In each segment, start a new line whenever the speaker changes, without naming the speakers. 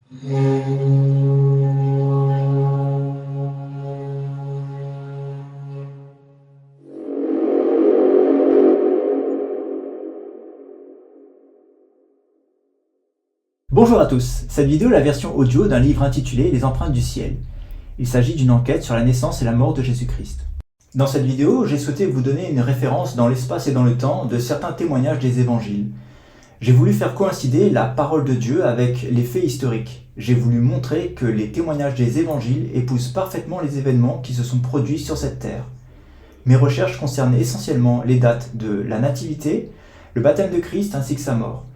Bonjour à tous, cette vidéo est la version audio d'un livre intitulé Les empreintes du ciel. Il s'agit d'une enquête sur la naissance et la mort de Jésus-Christ. Dans cette vidéo, j'ai souhaité vous donner une référence dans l'espace et dans le temps de certains témoignages des évangiles. J'ai voulu faire coïncider la parole de Dieu avec les faits historiques. J'ai voulu montrer que les témoignages des évangiles épousent parfaitement les événements qui se sont produits sur cette terre. Mes recherches concernent essentiellement les dates de la nativité, le baptême de Christ ainsi que sa mort.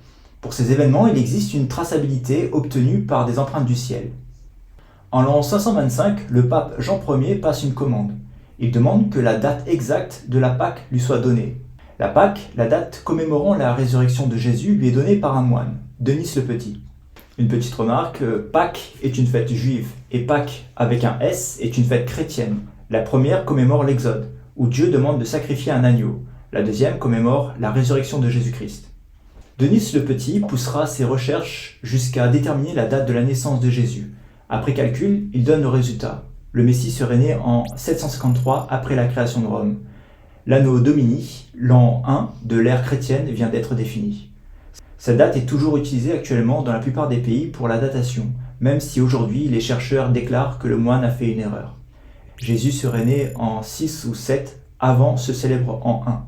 Pour ces événements, il existe une traçabilité obtenue par des empreintes du ciel. En l'an 525, le pape Jean Ier passe une commande. Il demande que la date exacte de la Pâque lui soit donnée. La Pâque, la date commémorant la résurrection de Jésus, lui est donnée par un moine, Denis le Petit. Une petite remarque, Pâques est une fête juive et Pâques avec un S est une fête chrétienne. La première commémore l'Exode, où Dieu demande de sacrifier un agneau. La deuxième commémore la résurrection de Jésus-Christ. Denis le Petit poussera ses recherches jusqu'à déterminer la date de la naissance de Jésus. Après calcul, il donne le résultat. Le Messie serait né en 753 après la création de Rome. L'Anno Domini, l'an 1 de l'ère chrétienne, vient d'être défini. Cette date est toujours utilisée actuellement dans la plupart des pays pour la datation, même si aujourd'hui les chercheurs déclarent que le moine a fait une erreur. Jésus serait né en 6 ou 7 avant ce célèbre an 1.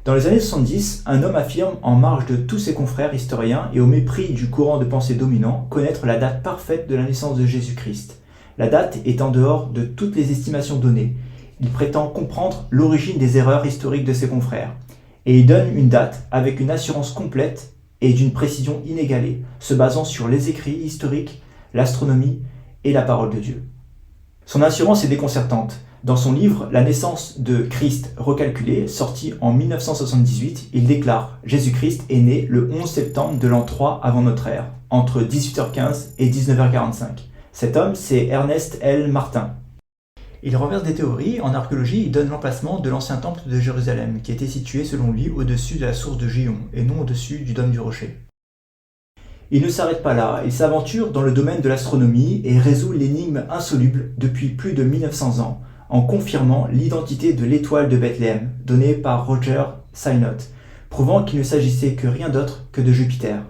Dans les années 70, un homme affirme, en marge de tous ses confrères historiens et au mépris du courant de pensée dominant, connaître la date parfaite de la naissance de Jésus-Christ. La date est en dehors de toutes les estimations données. Il prétend comprendre l'origine des erreurs historiques de ses confrères. Et il donne une date avec une assurance complète et d'une précision inégalée, se basant sur les écrits historiques, l'astronomie et la parole de Dieu. Son assurance est déconcertante. Dans son livre « La naissance de Christ recalculé », sorti en 1978, il déclare « Jésus-Christ est né le 11 septembre de l'an 3 avant notre ère, entre 18h15 et 19h45. Cet homme, c'est Ernest L. Martin. » Il renverse des théories. En archéologie, il donne l'emplacement de l'ancien temple de Jérusalem, qui était situé selon lui au-dessus de la source de Gihon, et non au-dessus du dôme du rocher. Il ne s'arrête pas là, il s'aventure dans le domaine de l'astronomie et résout l'énigme insoluble depuis plus de 1900 ans, en confirmant l'identité de l'étoile de Bethléem, donnée par Roger Synott, prouvant qu'il ne s'agissait que rien d'autre que de Jupiter.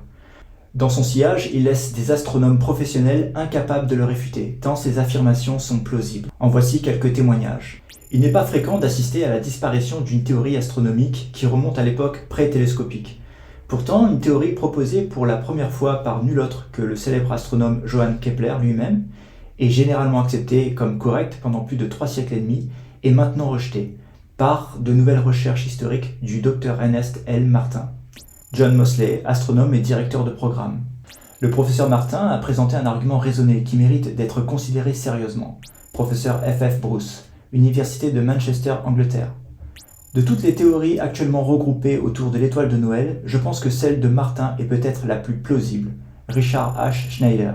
Dans son sillage, il laisse des astronomes professionnels incapables de le réfuter, tant ses affirmations sont plausibles. En voici quelques témoignages. Il n'est pas fréquent d'assister à la disparition d'une théorie astronomique qui remonte à l'époque pré-télescopique. Pourtant, une théorie proposée pour la première fois par nul autre que le célèbre astronome Johann Kepler lui-même, est généralement acceptée comme correcte pendant plus de 3 siècles et demi, est maintenant rejetée par de nouvelles recherches historiques du Dr Ernest L. Martin. John Mosley, astronome et directeur de programme. Le professeur Martin a présenté un argument raisonné qui mérite d'être considéré sérieusement. Professeur F.F. Bruce, Université de Manchester, Angleterre. De toutes les théories actuellement regroupées autour de l'étoile de Noël, je pense que celle de Martin est peut-être la plus plausible. Richard H. Schneider,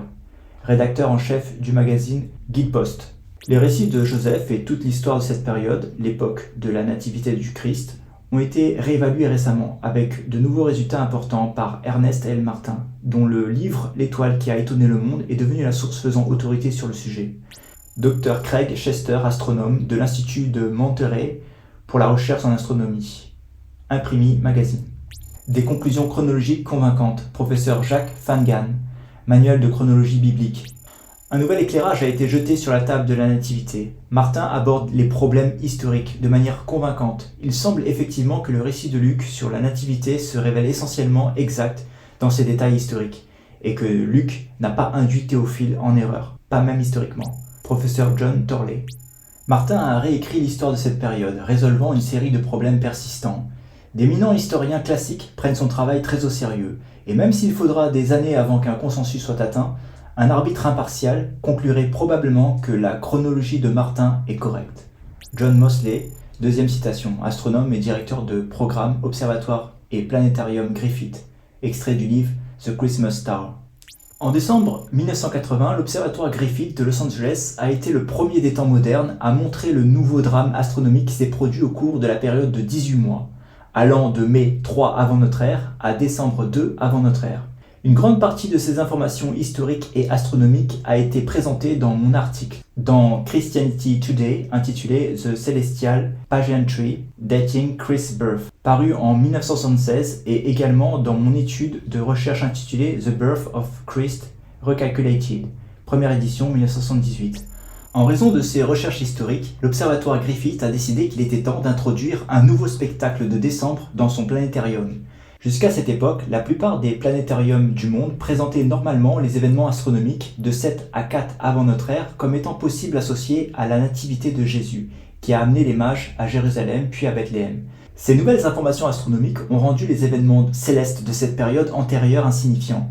rédacteur en chef du magazine Guidepost. Les récits de Joseph et toute l'histoire de cette période, l'époque de la nativité du Christ, ont été réévalués récemment avec de nouveaux résultats importants par Ernest L. Martin, dont le livre « L'étoile qui a étonné le monde » est devenu la source faisant autorité sur le sujet. Dr Craig Chester, astronome de l'Institut de Monterey pour la recherche en astronomie. Imprimis Magazine. Des conclusions chronologiques convaincantes. Professeur Jacques Fangan, Manuel de chronologie biblique. Un nouvel éclairage a été jeté sur la table de la nativité. Martin aborde les problèmes historiques de manière convaincante. Il semble effectivement que le récit de Luc sur la nativité se révèle essentiellement exact dans ses détails historiques, et que Luc n'a pas induit Théophile en erreur, pas même historiquement. Professeur John Torley. Martin a réécrit l'histoire de cette période, résolvant une série de problèmes persistants. D'éminents historiens classiques prennent son travail très au sérieux, et même s'il faudra des années avant qu'un consensus soit atteint, un arbitre impartial conclurait probablement que la chronologie de Martin est correcte. John Mosley, deuxième citation, astronome et directeur de programme Observatoire et Planétarium Griffith, extrait du livre The Christmas Star. En décembre 1980, l'Observatoire Griffith de Los Angeles a été le premier des temps modernes à montrer le nouveau drame astronomique qui s'est produit au cours de la période de 18 mois, allant de mai 3 avant notre ère à décembre 2 avant notre ère. Une grande partie de ces informations historiques et astronomiques a été présentée dans mon article dans Christianity Today intitulé The Celestial Pageantry Dating Christ's Birth, paru en 1976, et également dans mon étude de recherche intitulée The Birth of Christ Recalculated, première édition 1978. En raison de ces recherches historiques, l'Observatoire Griffith a décidé qu'il était temps d'introduire un nouveau spectacle de décembre dans son planétarium. Jusqu'à cette époque, la plupart des planétariums du monde présentaient normalement les événements astronomiques de 7 à 4 avant notre ère comme étant possibles associés à la nativité de Jésus, qui a amené les mages à Jérusalem puis à Bethléem. Ces nouvelles informations astronomiques ont rendu les événements célestes de cette période antérieure insignifiants.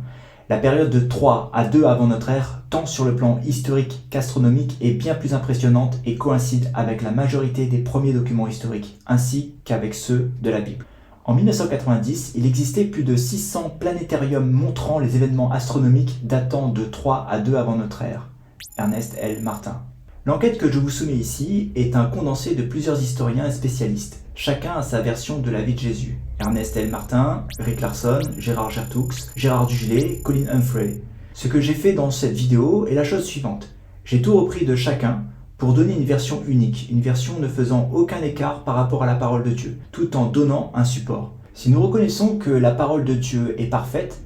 La période de 3 à 2 avant notre ère, tant sur le plan historique qu'astronomique, est bien plus impressionnante et coïncide avec la majorité des premiers documents historiques, ainsi qu'avec ceux de la Bible. En 1990, il existait plus de 600 planétariums montrant les événements astronomiques datant de 3 à 2 avant notre ère. Ernest L. Martin. L'enquête que je vous soumets ici est un condensé de plusieurs historiens et spécialistes. Chacun a sa version de la vie de Jésus. Ernest L. Martin, Rick Larson, Gérard Gertoux, Gérard Dugelet, Colin Humphrey. Ce que j'ai fait dans cette vidéo est la chose suivante. J'ai tout repris de chacun pour donner une version unique, une version ne faisant aucun écart par rapport à la parole de Dieu, tout en donnant un support. Si nous reconnaissons que la parole de Dieu est parfaite,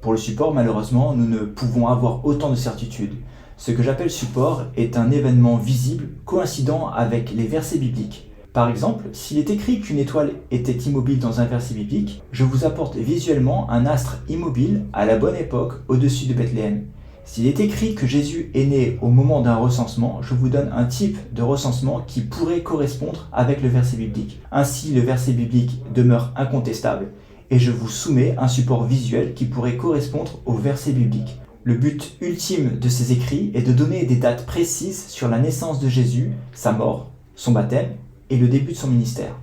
pour le support, malheureusement, nous ne pouvons avoir autant de certitude. Ce que j'appelle support est un événement visible coïncidant avec les versets bibliques. Par exemple, s'il est écrit qu'une étoile était immobile dans un verset biblique, je vous apporte visuellement un astre immobile à la bonne époque au-dessus de Bethléem. S'il est écrit que Jésus est né au moment d'un recensement, je vous donne un type de recensement qui pourrait correspondre avec le verset biblique. Ainsi, le verset biblique demeure incontestable et je vous soumets un support visuel qui pourrait correspondre au verset biblique. Le but ultime de ces écrits est de donner des dates précises sur la naissance de Jésus, sa mort, son baptême et le début de son ministère.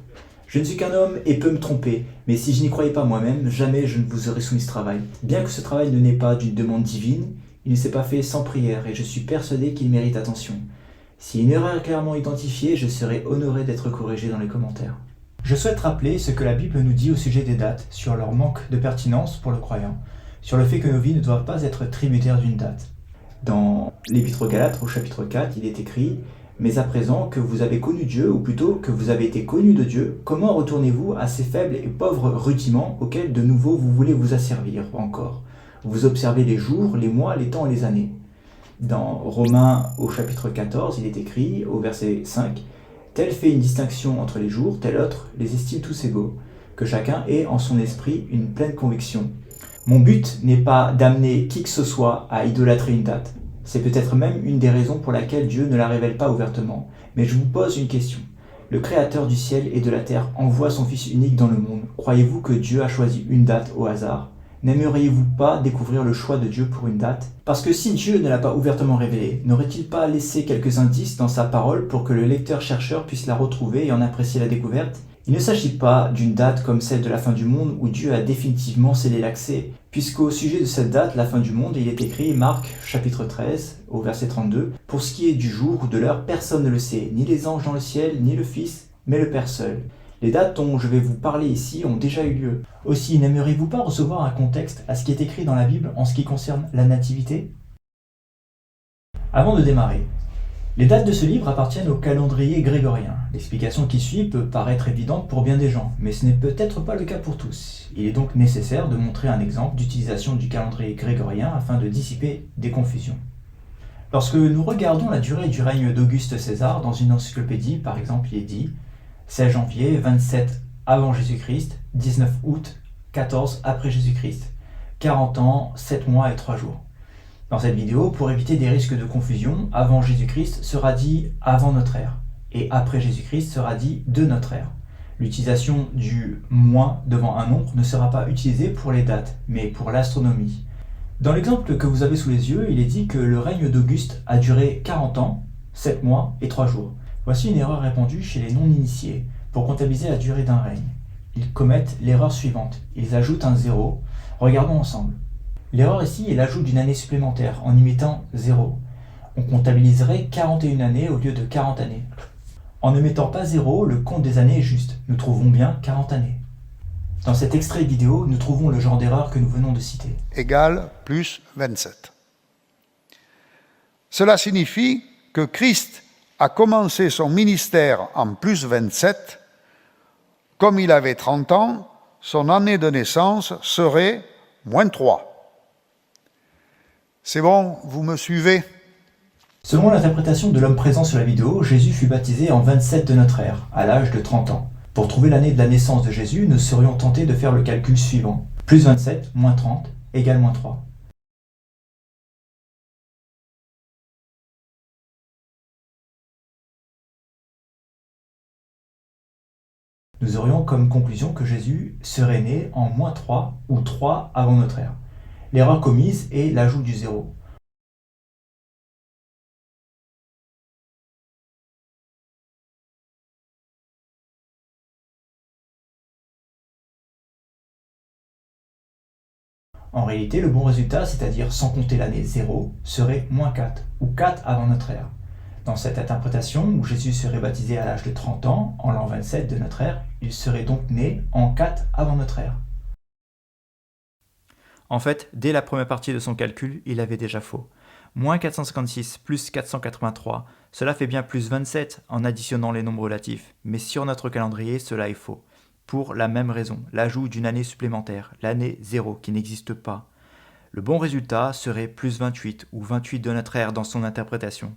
Je ne suis qu'un homme et peux me tromper, mais si je n'y croyais pas moi-même, jamais je ne vous aurais soumis ce travail. Bien que ce travail ne naît pas d'une demande divine, il ne s'est pas fait sans prière et je suis persuadé qu'il mérite attention. Si une erreur est clairement identifiée, je serai honoré d'être corrigé dans les commentaires. Je souhaite rappeler ce que la Bible nous dit au sujet des dates, sur leur manque de pertinence pour le croyant, sur le fait que nos vies ne doivent pas être tributaires d'une date. Dans l'Épître aux Galates, au chapitre 4, il est écrit « Mais à présent que vous avez connu Dieu, ou plutôt que vous avez été connu de Dieu, comment retournez-vous à ces faibles et pauvres rudiments auxquels de nouveau vous voulez vous asservir encore ? Vous observez les jours, les mois, les temps et les années. » Dans Romains au chapitre 14, il est écrit au verset 5 « Tel fait une distinction entre les jours, tel autre les estime tous égaux, que chacun ait en son esprit une pleine conviction. » Mon but n'est pas d'amener qui que ce soit à idolâtrer une date. C'est peut-être même une des raisons pour laquelle Dieu ne la révèle pas ouvertement. Mais je vous pose une question. Le Créateur du ciel et de la terre envoie son Fils unique dans le monde. Croyez-vous que Dieu a choisi une date au hasard ? N'aimeriez-vous pas découvrir le choix de Dieu pour une date ? Parce que si Dieu ne l'a pas ouvertement révélé, n'aurait-il pas laissé quelques indices dans sa parole pour que le lecteur-chercheur puisse la retrouver et en apprécier la découverte ? Il ne s'agit pas d'une date comme celle de la fin du monde où Dieu a définitivement scellé l'accès, puisqu'au sujet de cette date, la fin du monde, il est écrit, Marc chapitre 13, au verset 32, « Pour ce qui est du jour ou de l'heure, personne ne le sait, ni les anges dans le ciel, ni le Fils, mais le Père seul. » Les dates dont je vais vous parler ici ont déjà eu lieu. Aussi, n'aimeriez-vous pas recevoir un contexte à ce qui est écrit dans la Bible en ce qui concerne la nativité ? Avant de démarrer, les dates de ce livre appartiennent au calendrier grégorien. L'explication qui suit peut paraître évidente pour bien des gens, mais ce n'est peut-être pas le cas pour tous. Il est donc nécessaire de montrer un exemple d'utilisation du calendrier grégorien afin de dissiper des confusions. Lorsque nous regardons la durée du règne d'Auguste César dans une encyclopédie, par exemple, il est dit 16 janvier, 27 avant Jésus-Christ, 19 août, 14 après Jésus-Christ, 40 ans, 7 mois et 3 jours. Dans cette vidéo, pour éviter des risques de confusion, avant Jésus-Christ sera dit avant notre ère, et après Jésus-Christ sera dit de notre ère. L'utilisation du moins devant un nombre ne sera pas utilisée pour les dates, mais pour l'astronomie. Dans l'exemple que vous avez sous les yeux, il est dit que le règne d'Auguste a duré 40 ans, 7 mois et 3 jours. Voici une erreur répandue chez les non-initiés pour comptabiliser la durée d'un règne. Ils commettent l'erreur suivante, ils ajoutent un 0. Regardons ensemble. L'erreur ici est l'ajout d'une année supplémentaire en y mettant 0. On comptabiliserait 41 années au lieu de 40 années. En ne mettant pas 0, le compte des années est juste. Nous trouvons bien 40 années. Dans cet extrait vidéo, nous trouvons le genre d'erreur que nous venons de citer.
Égale plus 27. Cela signifie que Christ a commencé son ministère en plus 27. Comme il avait 30 ans, son année de naissance serait moins 3. C'est bon, vous me suivez ?
Selon l'interprétation de l'homme présent sur la vidéo, Jésus fut baptisé en 27 de notre ère, à l'âge de 30 ans. Pour trouver l'année de la naissance de Jésus, nous serions tentés de faire le calcul suivant. Plus 27, moins 30, égale moins 3. Nous aurions comme conclusion que Jésus serait né en moins 3 ou 3 avant notre ère. L'erreur commise est l'ajout du 0. En réalité, le bon résultat, c'est-à-dire sans compter l'année 0, serait moins 4 ou 4 avant notre ère. Dans cette interprétation, où Jésus serait baptisé à l'âge de 30 ans, en l'an 27 de notre ère, il serait donc né en 4 avant notre ère. En fait, dès la première partie de son calcul, il avait déjà faux. Moins 456 plus 483, cela fait bien plus 27 en additionnant les nombres relatifs, mais sur notre calendrier, cela est faux. Pour la même raison, l'ajout d'une année supplémentaire, l'année 0 qui n'existe pas. Le bon résultat serait plus 28 ou 28 de notre ère dans son interprétation.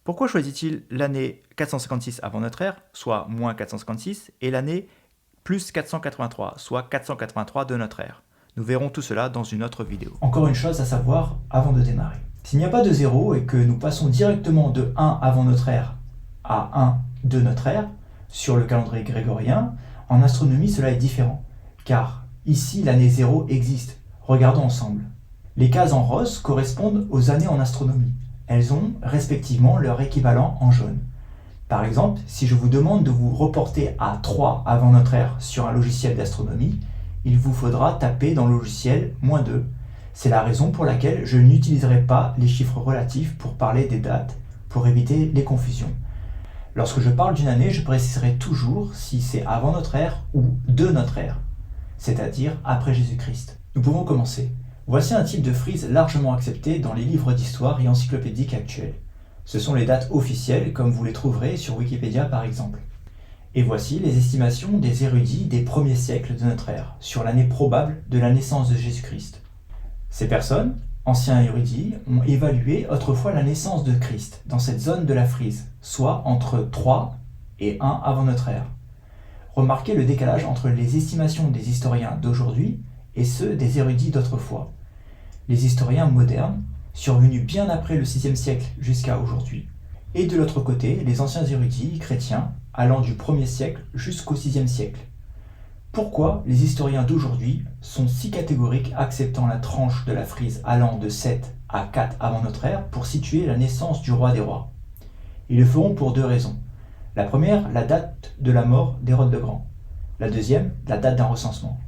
Pourquoi choisit-il l'année 456 avant notre ère, soit moins 456, et l'année plus 483, soit 483 de notre ère? Nous verrons tout cela dans une autre vidéo. Encore une chose à savoir avant de démarrer. S'il n'y a pas de 0 et que nous passons directement de 1 avant notre ère à 1 de notre ère, sur le calendrier grégorien, en astronomie cela est différent, car ici l'année 0 existe. Regardons ensemble. Les cases en rose correspondent aux années en astronomie. Elles ont respectivement leur équivalent en jaune. Par exemple, si je vous demande de vous reporter à 3 avant notre ère sur un logiciel d'astronomie, il vous faudra taper dans le logiciel -2. C'est la raison pour laquelle je n'utiliserai pas les chiffres relatifs pour parler des dates, pour éviter les confusions. Lorsque je parle d'une année, je préciserai toujours si c'est avant notre ère ou de notre ère, c'est-à-dire après Jésus-Christ. Nous pouvons commencer. Voici un type de frise largement accepté dans les livres d'histoire et encyclopédiques actuels. Ce sont les dates officielles, comme vous les trouverez sur Wikipédia par exemple. Et voici les estimations des érudits des premiers siècles de notre ère, sur l'année probable de la naissance de Jésus-Christ. Ces personnes, anciens érudits, ont évalué autrefois la naissance de Christ dans cette zone de la frise, soit entre 3 et 1 avant notre ère. Remarquez le décalage entre les estimations des historiens d'aujourd'hui et ceux des érudits d'autrefois. Les historiens modernes, survenus bien après le VIe siècle jusqu'à aujourd'hui, et de l'autre côté, les anciens érudits chrétiens, allant du 1er siècle jusqu'au 6e siècle. Pourquoi les historiens d'aujourd'hui sont si catégoriques acceptant la tranche de la frise allant de 7 à 4 avant notre ère pour situer la naissance du roi des rois? Ils le feront pour deux raisons. La première, la date de la mort d'Hérode le Grand. La deuxième, la date d'un recensement.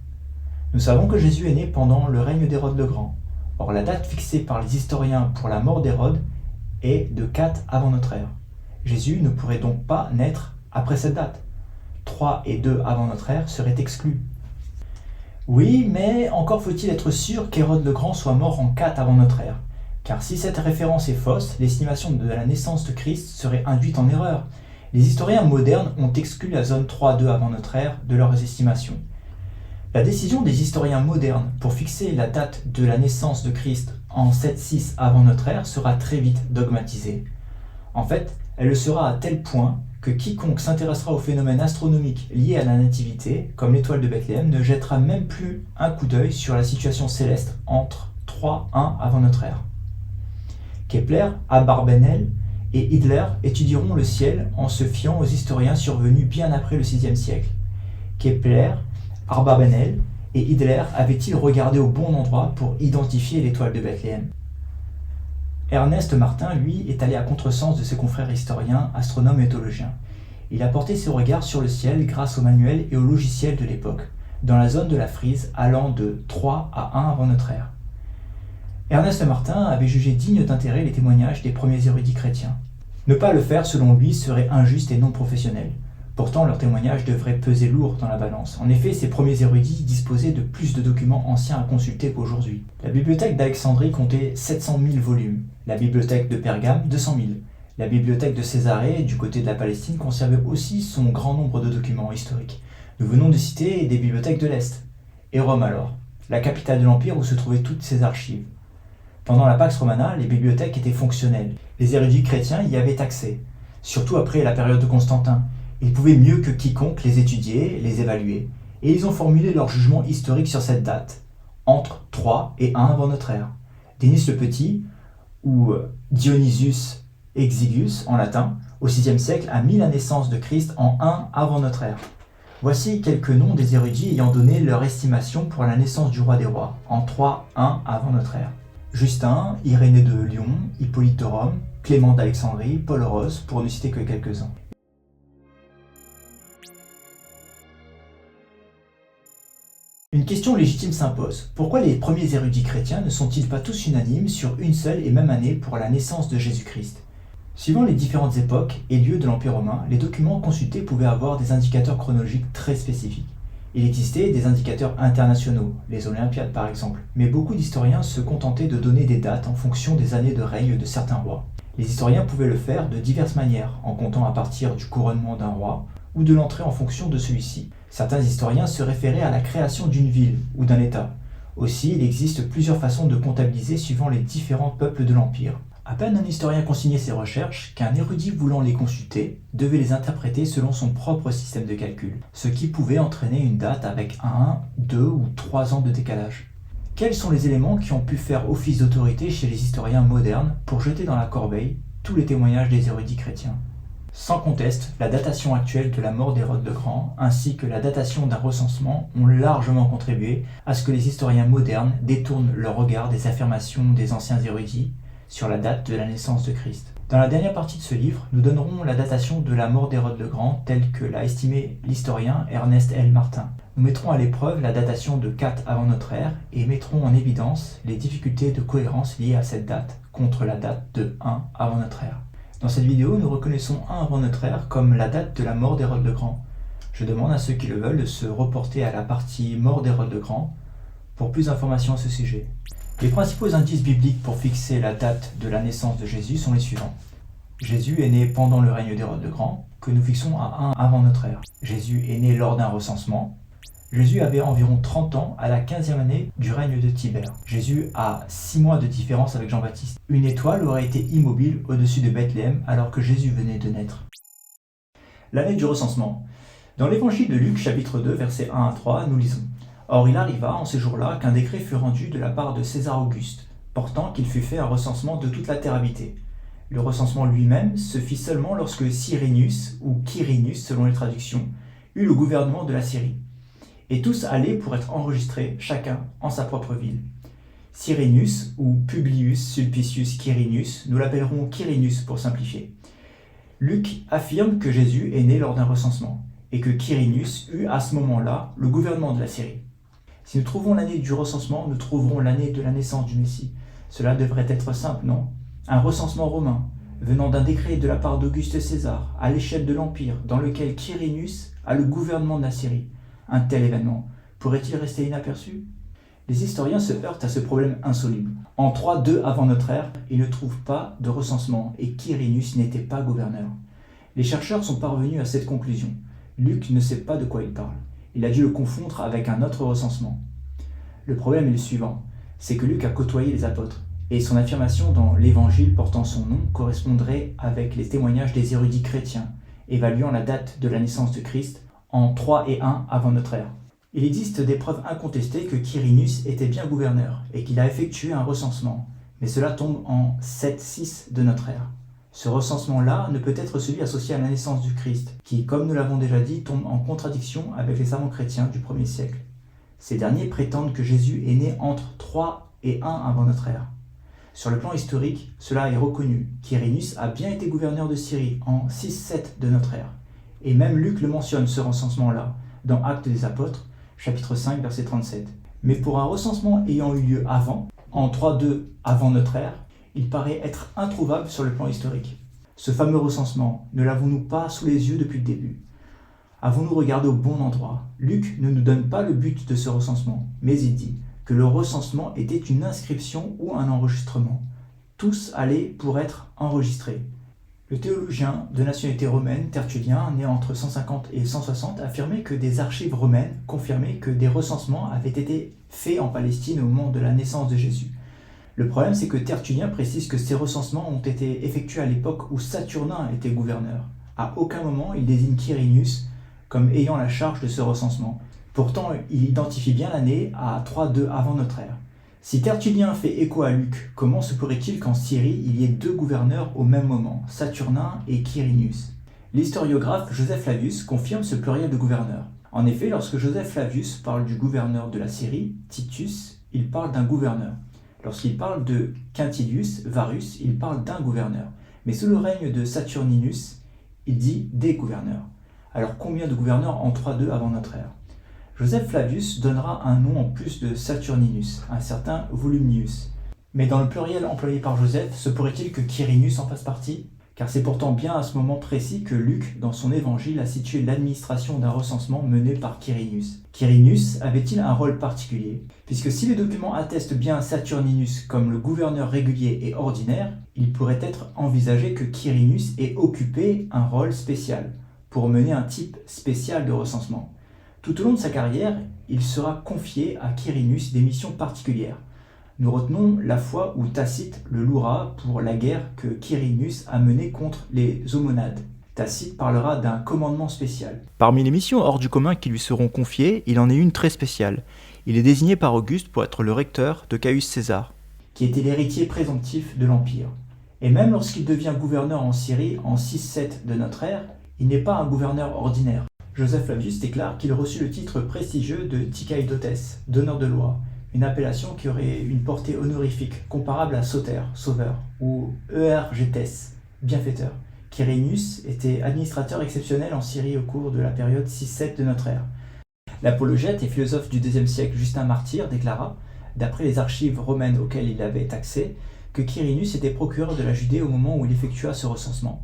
Nous savons que Jésus est né pendant le règne d'Hérode le Grand. Or, la date fixée par les historiens pour la mort d'Hérode est de 4 avant notre ère. Jésus ne pourrait donc pas naître après cette date. 3 et 2 avant notre ère seraient exclus. Oui, mais encore faut-il être sûr qu'Hérode le Grand soit mort en 4 avant notre ère. Car si cette référence est fausse, l'estimation de la naissance de Christ serait induite en erreur. Les historiens modernes ont exclu la zone 3-2 avant notre ère de leurs estimations. La décision des historiens modernes pour fixer la date de la naissance de Christ en 7-6 avant notre ère sera très vite dogmatisée. En fait, elle le sera à tel point que quiconque s'intéressera aux phénomènes astronomiques liés à la nativité, comme l'étoile de Bethléem, ne jettera même plus un coup d'œil sur la situation céleste entre 3-1 avant notre ère. Kepler, Abarbanel et Hitler étudieront le ciel en se fiant aux historiens survenus bien après le 6e siècle. Kepler, Abarbanel et Hitler avaient-ils regardé au bon endroit pour identifier l'étoile de Bethléem? Ernest Martin, lui, est allé à contresens de ses confrères historiens, astronomes et théologiens. Il a porté ses regards sur le ciel grâce aux manuels et aux logiciels de l'époque, dans la zone de la frise allant de 3 à 1 avant notre ère. Ernest Martin avait jugé digne d'intérêt les témoignages des premiers érudits chrétiens. Ne pas le faire, selon lui, serait injuste et non professionnel. Pourtant, leur témoignage devrait peser lourd dans la balance. En effet, ces premiers érudits disposaient de plus de documents anciens à consulter qu'aujourd'hui. La bibliothèque d'Alexandrie comptait 700 000 volumes, la bibliothèque de Pergame 200 000. La bibliothèque de Césarée, du côté de la Palestine, conservait aussi son grand nombre de documents historiques. Nous venons de citer des bibliothèques de l'Est. Et Rome alors, la capitale de l'Empire où se trouvaient toutes ces archives. Pendant la Pax Romana, les bibliothèques étaient fonctionnelles. Les érudits chrétiens y avaient accès, surtout après la période de Constantin. Ils pouvaient mieux que quiconque les étudier, les évaluer, et ils ont formulé leur jugement historique sur cette date, entre 3 et 1 avant notre ère. Denis le Petit, ou Dionysius Exiguus en latin, au VIe siècle, a mis la naissance de Christ en 1 avant notre ère. Voici quelques noms des érudits ayant donné leur estimation pour la naissance du roi des rois, en 3-1 avant notre ère. Justin, Irénée de Lyon, Hippolyte de Rome, Clément d'Alexandrie, Paul Rose, pour ne citer que quelques-uns. Une question légitime s'impose. Pourquoi les premiers érudits chrétiens ne sont-ils pas tous unanimes sur une seule et même année pour la naissance de Jésus-Christ ? Suivant les différentes époques et lieux de l'Empire romain, les documents consultés pouvaient avoir des indicateurs chronologiques très spécifiques. Il existait des indicateurs internationaux, les Olympiades par exemple, mais beaucoup d'historiens se contentaient de donner des dates en fonction des années de règne de certains rois. Les historiens pouvaient le faire de diverses manières, en comptant à partir du couronnement d'un roi ou de l'entrée en fonction de celui-ci. Certains historiens se référaient à la création d'une ville ou d'un État. Aussi, il existe plusieurs façons de comptabiliser suivant les différents peuples de l'Empire. À peine un historien consignait ses recherches qu'un érudit voulant les consulter devait les interpréter selon son propre système de calcul, ce qui pouvait entraîner une date avec 1, 2 ou 3 ans de décalage. Quels sont les éléments qui ont pu faire office d'autorité chez les historiens modernes pour jeter dans la corbeille tous les témoignages des érudits chrétiens ? Sans conteste, la datation actuelle de la mort d'Hérode le Grand ainsi que la datation d'un recensement ont largement contribué à ce que les historiens modernes détournent leur regard des affirmations des anciens érudits sur la date de la naissance de Christ. Dans la dernière partie de ce livre, nous donnerons la datation de la mort d'Hérode le Grand telle que l'a estimée l'historien Ernest L. Martin. Nous mettrons à l'épreuve la datation de 4 avant notre ère et mettrons en évidence les difficultés de cohérence liées à cette date contre la date de 1 avant notre ère. Dans cette vidéo, nous reconnaissons 1 avant notre ère comme la date de la mort d'Hérode le Grand. Je demande à ceux qui le veulent de se reporter à la partie mort d'Hérode le Grand pour plus d'informations à ce sujet. Les principaux indices bibliques pour fixer la date de la naissance de Jésus sont les suivants. Jésus est né pendant le règne d'Hérode le Grand, que nous fixons à 1 avant notre ère. Jésus est né lors d'un recensement. Jésus avait environ 30 ans à la 15e année du règne de Tibère. Jésus a 6 mois de différence avec Jean-Baptiste. Une étoile aurait été immobile au-dessus de Bethléem alors que Jésus venait de naître. L'année du recensement. Dans l'évangile de Luc, chapitre 2, versets 1 à 3, nous lisons. Or il arriva en ces jours-là qu'un décret fut rendu de la part de César Auguste, portant qu'il fût fait un recensement de toute la terre habitée. Le recensement lui-même se fit seulement lorsque Cyrenius, ou Quirinus selon les traductions, eut le gouvernement de la Syrie. Et tous allaient pour être enregistrés, chacun en sa propre ville. Cyrenius, ou Publius Sulpicius Quirinus, nous l'appellerons Quirinus pour simplifier. Luc affirme que Jésus est né lors d'un recensement, et que Quirinus eut à ce moment-là le gouvernement de la Syrie. Si nous trouvons l'année du recensement, nous trouverons l'année de la naissance du Messie. Cela devrait être simple, non ? Un recensement romain, venant d'un décret de la part d'Auguste César, à l'échelle de l'Empire, dans lequel Quirinus a le gouvernement de la Syrie. Un tel événement pourrait-il rester inaperçu ? Les historiens se heurtent à ce problème insoluble. En 3-2 avant notre ère, ils ne trouvent pas de recensement et Quirinus n'était pas gouverneur. Les chercheurs sont parvenus à cette conclusion. Luc ne sait pas de quoi il parle. Il a dû le confondre avec un autre recensement. Le problème est le suivant, c'est que Luc a côtoyé les apôtres, et son affirmation dans l'évangile portant son nom correspondrait avec les témoignages des érudits chrétiens, évaluant la date de la naissance de Christ en 3 et 1 avant notre ère. Il existe des preuves incontestées que Quirinus était bien gouverneur, et qu'il a effectué un recensement, mais cela tombe en 7-6 de notre ère. Ce recensement-là ne peut être celui associé à la naissance du Christ, qui, comme nous l'avons déjà dit, tombe en contradiction avec les savants chrétiens du 1er siècle. Ces derniers prétendent que Jésus est né entre 3 et 1 avant notre ère. Sur le plan historique, cela est reconnu. Quirinus a bien été gouverneur de Syrie en 6-7 de notre ère. Et même Luc le mentionne, ce recensement-là, dans Actes des Apôtres, chapitre 5, verset 37. Mais pour un recensement ayant eu lieu avant, en 3-2 avant notre ère, il paraît être introuvable sur le plan historique. Ce fameux recensement, ne l'avons-nous pas sous les yeux depuis le début ? Avons-nous regardé au bon endroit? Luc ne nous donne pas le but de ce recensement, mais il dit que le recensement était une inscription ou un enregistrement. Tous allaient pour être enregistrés. Le théologien de nationalité romaine, Tertullien, né entre 150 et 160, affirmait que des archives romaines confirmaient que des recensements avaient été faits en Palestine au moment de la naissance de Jésus. Le problème, c'est que Tertullien précise que ces recensements ont été effectués à l'époque où Saturnin était gouverneur. À aucun moment, il désigne Quirinius comme ayant la charge de ce recensement. Pourtant, il identifie bien l'année à 3-2 avant notre ère. Si Tertullien fait écho à Luc, comment se pourrait-il qu'en Syrie, il y ait deux gouverneurs au même moment, Saturnin et Quirinius? L'historiographe Joseph Flavius confirme ce pluriel de gouverneurs. En effet, lorsque Joseph Flavius parle du gouverneur de la Syrie, Titus, il parle d'un gouverneur. Lorsqu'il parle de Quintilius, Varus, il parle d'un gouverneur. Mais sous le règne de Saturninus, il dit des gouverneurs. Alors combien de gouverneurs en 3-2 avant notre ère? Joseph Flavius donnera un nom en plus de Saturninus, un certain Volumnius. Mais dans le pluriel employé par Joseph, se pourrait-il que Quirinius en fasse partie? Car c'est pourtant bien à ce moment précis que Luc, dans son évangile, a situé l'administration d'un recensement mené par Quirinius. Quirinius avait-il un rôle particulier? Puisque si les documents attestent bien Saturninus comme le gouverneur régulier et ordinaire, il pourrait être envisagé que Quirinius ait occupé un rôle spécial, pour mener un type spécial de recensement. Tout au long de sa carrière, il sera confié à Quirinius des missions particulières. Nous retenons la fois où Tacite le louera pour la guerre que Quirinius a menée contre les Homonades. Tacite parlera d'un commandement spécial. Parmi les missions hors du commun qui lui seront confiées, il en est une très spéciale. Il est désigné par Auguste pour être le recteur de Caius César, qui était l'héritier présomptif de l'Empire. Et même lorsqu'il devient gouverneur en Syrie en 6-7 de notre ère, il n'est pas un gouverneur ordinaire. Joseph Flavius déclare qu'il reçut le titre prestigieux de Tikaidotes, donneur de loi, une appellation qui aurait une portée honorifique comparable à Soter, sauveur, ou Euergetes, bienfaiteur. Quirinius était administrateur exceptionnel en Syrie au cours de la période 6-7 de notre ère. L'apologète et philosophe du IIe siècle Justin Martyr déclara, d'après les archives romaines auxquelles il avait accès, que Quirinius était procureur de la Judée au moment où il effectua ce recensement.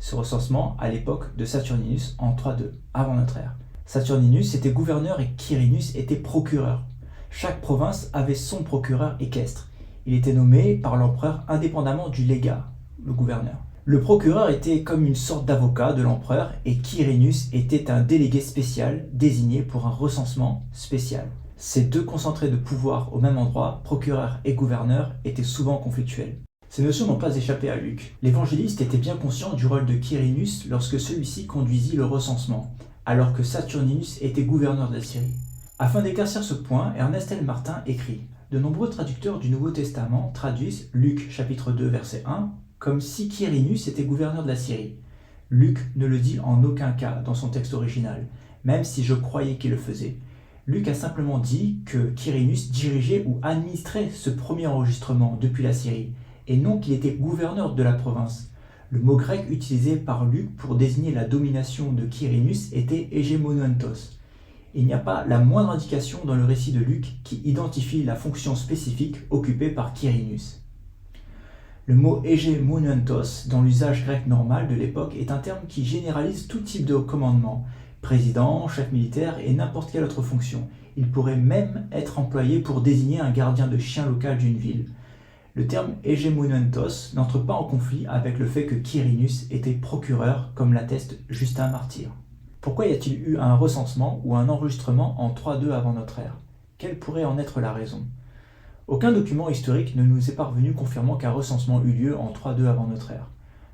Ce recensement à l'époque de Saturninus en 3-2, avant notre ère. Saturninus était gouverneur et Quirinius était procureur. Chaque province avait son procureur équestre. Il était nommé par l'empereur indépendamment du légat, le gouverneur. Le procureur était comme une sorte d'avocat de l'empereur et Quirinius était un délégué spécial désigné pour un recensement spécial. Ces deux concentrés de pouvoir au même endroit, procureur et gouverneur, étaient souvent conflictuels. Ces notions n'ont pas échappé à Luc. L'évangéliste était bien conscient du rôle de Quirinius lorsque celui-ci conduisit le recensement, alors que Saturninus était gouverneur de la Syrie. Afin d'éclaircir ce point, Ernest L. Martin écrit « De nombreux traducteurs du Nouveau Testament traduisent Luc chapitre 2 verset 1 comme si Quirinius était gouverneur de la Syrie. Luc ne le dit en aucun cas dans son texte original, même si je croyais qu'il le faisait. Luc a simplement dit que Quirinius dirigeait ou administrait ce premier enregistrement depuis la Syrie, et non qu'il était gouverneur de la province. Le mot grec utilisé par Luc pour désigner la domination de Quirinius était hegemonantos. Il n'y a pas la moindre indication dans le récit de Luc qui identifie la fonction spécifique occupée par Quirinius. Le mot hegemonantos, dans l'usage grec normal de l'époque, est un terme qui généralise tout type de commandement, président, chef militaire et n'importe quelle autre fonction. Il pourrait même être employé pour désigner un gardien de chien local d'une ville. Le terme hegemonantos n'entre pas en conflit avec le fait que Quirinius était procureur, comme l'atteste Justin Martyr. Pourquoi y a-t-il eu un recensement ou un enregistrement en 3-2 avant notre ère? Quelle pourrait en être la raison? Aucun document historique ne nous est parvenu confirmant qu'un recensement eut lieu en 3-2 avant notre ère.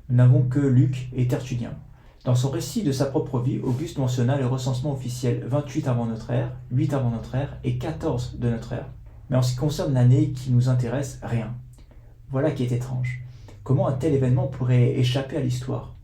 Nous n'avons que Luc et Tertullien. Dans son récit de sa propre vie, Auguste mentionna le recensement officiel 28 avant notre ère, 8 avant notre ère et 14 de notre ère. Mais en ce qui concerne l'année qui nous intéresse, rien. Voilà qui est étrange. Comment un tel événement pourrait échapper à l'histoire?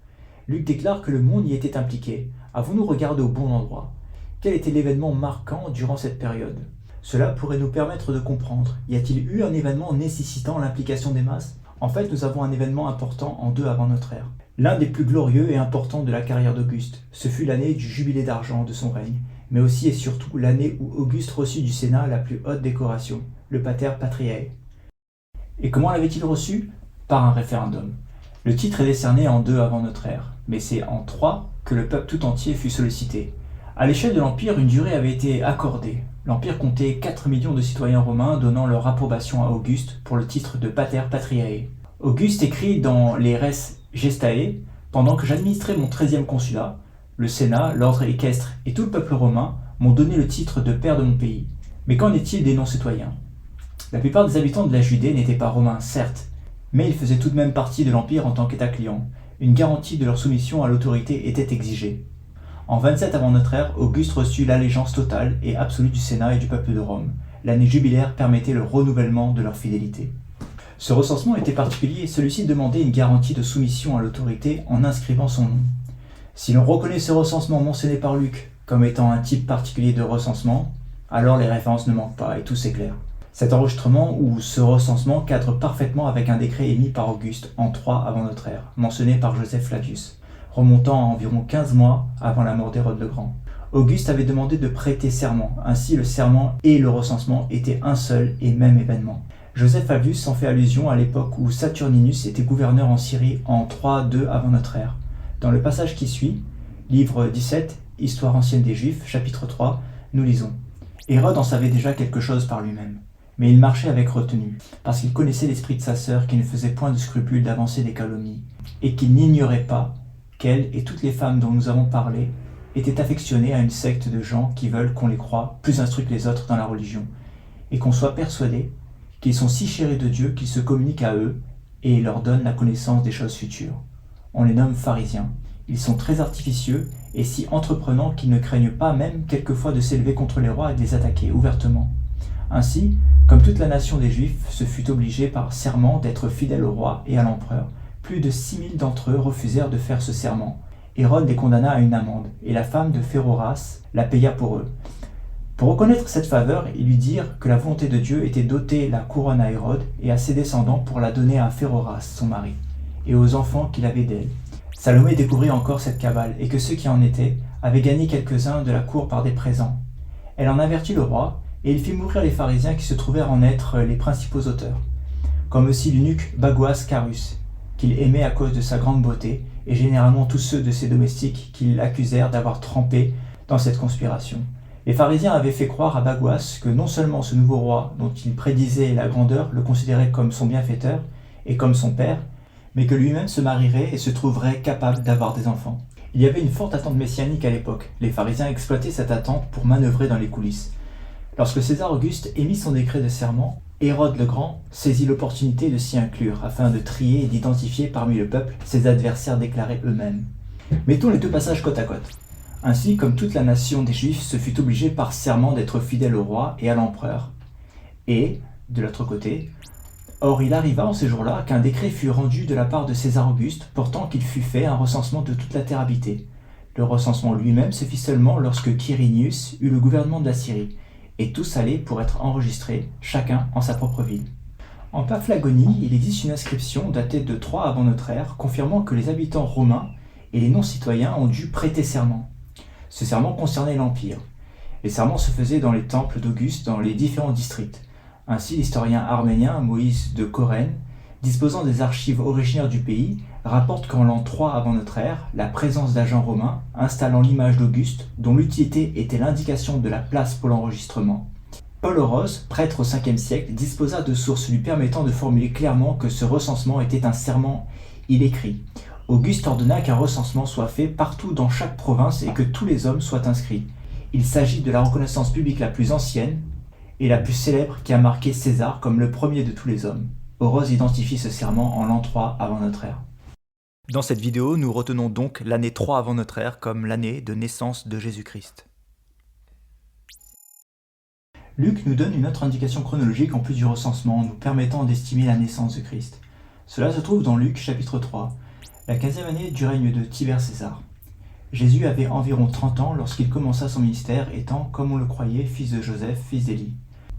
Luc déclare que le monde y était impliqué. Avons-nous regardé au bon endroit? Quel était l'événement marquant durant cette période? Cela pourrait nous permettre de comprendre. Y a-t-il eu un événement nécessitant l'implication des masses? En fait, nous avons un événement important en 2 avant notre ère. L'un des plus glorieux et importants de la carrière d'Auguste. Ce fut l'année du jubilé d'argent de son règne, mais aussi et surtout l'année où Auguste reçut du Sénat la plus haute décoration, le Pater Patriae. Et comment l'avait-il reçu? Par un référendum. Le titre est décerné en 2 avant notre ère, mais c'est en 3 que le peuple tout entier fut sollicité. À l'échelle de l'Empire, une durée avait été accordée. L'Empire comptait 4 millions de citoyens romains donnant leur approbation à Auguste pour le titre de Pater Patriae. Auguste écrit dans les Res Gestae: « Pendant que j'administrais mon 13e consulat, le Sénat, l'ordre équestre et tout le peuple romain m'ont donné le titre de père de mon pays. Mais qu'en est-il des non-citoyens ? La plupart des habitants de la Judée n'étaient pas romains, certes, mais ils faisaient tout de même partie de l'Empire en tant qu'État client. Une garantie de leur soumission à l'autorité était exigée. En 27 avant notre ère, Auguste reçut l'allégeance totale et absolue du Sénat et du peuple de Rome. L'année jubilaire permettait le renouvellement de leur fidélité. Ce recensement était particulier et celui-ci demandait une garantie de soumission à l'autorité en inscrivant son nom. Si l'on reconnaît ce recensement mentionné par Luc comme étant un type particulier de recensement, alors les références ne manquent pas et tout c'est clair. Cet enregistrement ou ce recensement cadre parfaitement avec un décret émis par Auguste en 3 avant notre ère, mentionné par Joseph Flavius, remontant à environ 15 mois avant la mort d'Hérode le Grand. Auguste avait demandé de prêter serment, ainsi le serment et le recensement étaient un seul et même événement. Joseph Flavius en fait allusion à l'époque où Saturninus était gouverneur en Syrie en 3-2 avant notre ère. Dans le passage qui suit, livre 17, Histoire ancienne des Juifs, chapitre 3, nous lisons: « Hérode en savait déjà quelque chose par lui-même, mais il marchait avec retenue, parce qu'il connaissait l'esprit de sa sœur qui ne faisait point de scrupule d'avancer des calomnies, et qu'il n'ignorait pas qu'elle et toutes les femmes dont nous avons parlé étaient affectionnées à une secte de gens qui veulent qu'on les croie plus instruits que les autres dans la religion, et qu'on soit persuadé qu'ils sont si chéris de Dieu qu'ils se communiquent à eux et leur donnent la connaissance des choses futures. On les nomme pharisiens. Ils sont très artificieux et si entreprenants qu'ils ne craignent pas même quelquefois de s'élever contre les rois et de les attaquer ouvertement. Ainsi, comme toute la nation des Juifs se fut obligée par serment d'être fidèle au roi et à l'empereur, plus de 6000 d'entre eux refusèrent de faire ce serment. Hérode les condamna à une amende, et la femme de Phéroras la paya pour eux. Pour reconnaître cette faveur, ils lui dirent que la volonté de Dieu était d'ôter la couronne à Hérode et à ses descendants pour la donner à Phéroras, son mari, et aux enfants qu'il avait d'elle. Salomé découvrit encore cette cabale, et que ceux qui en étaient avaient gagné quelques-uns de la cour par des présents. Elle en avertit le roi, et il fit mourir les pharisiens qui se trouvèrent en être les principaux auteurs, comme aussi l'eunuque Bagoas Carus, qu'il aimait à cause de sa grande beauté, et généralement tous ceux de ses domestiques qui l'accusèrent d'avoir trempé dans cette conspiration. Les pharisiens avaient fait croire à Bagoas que non seulement ce nouveau roi, dont il prédisait la grandeur, le considérait comme son bienfaiteur et comme son père, mais que lui-même se marierait et se trouverait capable d'avoir des enfants. Il y avait une forte attente messianique à l'époque. Les pharisiens exploitaient cette attente pour manœuvrer dans les coulisses. Lorsque César Auguste émit son décret de serment, Hérode le Grand saisit l'opportunité de s'y inclure afin de trier et d'identifier parmi le peuple ses adversaires déclarés eux-mêmes. Mettons les deux passages côte à côte. Ainsi, comme toute la nation des Juifs se fut obligée par serment d'être fidèle au roi et à l'empereur. Et, de l'autre côté, or il arriva en ces jours-là qu'un décret fut rendu de la part de César Auguste portant qu'il fût fait un recensement de toute la terre habitée. Le recensement lui-même se fit seulement lorsque Quirinius eut le gouvernement de la Syrie, et tous allaient pour être enregistrés, chacun en sa propre ville. En Paphlagonie, il existe une inscription datée de 3 avant notre ère, confirmant que les habitants romains et les non-citoyens ont dû prêter serment. Ce serment concernait l'Empire. Les serments se faisaient dans les temples d'Auguste dans les différents districts. Ainsi, l'historien arménien Moïse de Corène, disposant des archives originaires du pays, rapporte qu'en l'an 3 avant notre ère, la présence d'agents romains installant l'image d'Auguste, dont l'utilité était l'indication de la place pour l'enregistrement. Paul Orose, prêtre au 5e siècle, disposa de sources lui permettant de formuler clairement que ce recensement était un serment. Il écrit: Auguste ordonna qu'un recensement soit fait partout dans chaque province et que tous les hommes soient inscrits. Il s'agit de la reconnaissance publique la plus ancienne et la plus célèbre qui a marqué César comme le premier de tous les hommes. Orose identifie ce serment en l'an 3 avant notre ère. Dans cette vidéo, nous retenons donc l'année 3 avant notre ère comme l'année de naissance de Jésus-Christ. Luc nous donne une autre indication chronologique en plus du recensement, nous permettant d'estimer la naissance de Christ. Cela se trouve dans Luc chapitre 3, la 15e année du règne de Tibère César. Jésus avait environ 30 ans lorsqu'il commença son ministère, étant, comme on le croyait, fils de Joseph, fils d'Élie.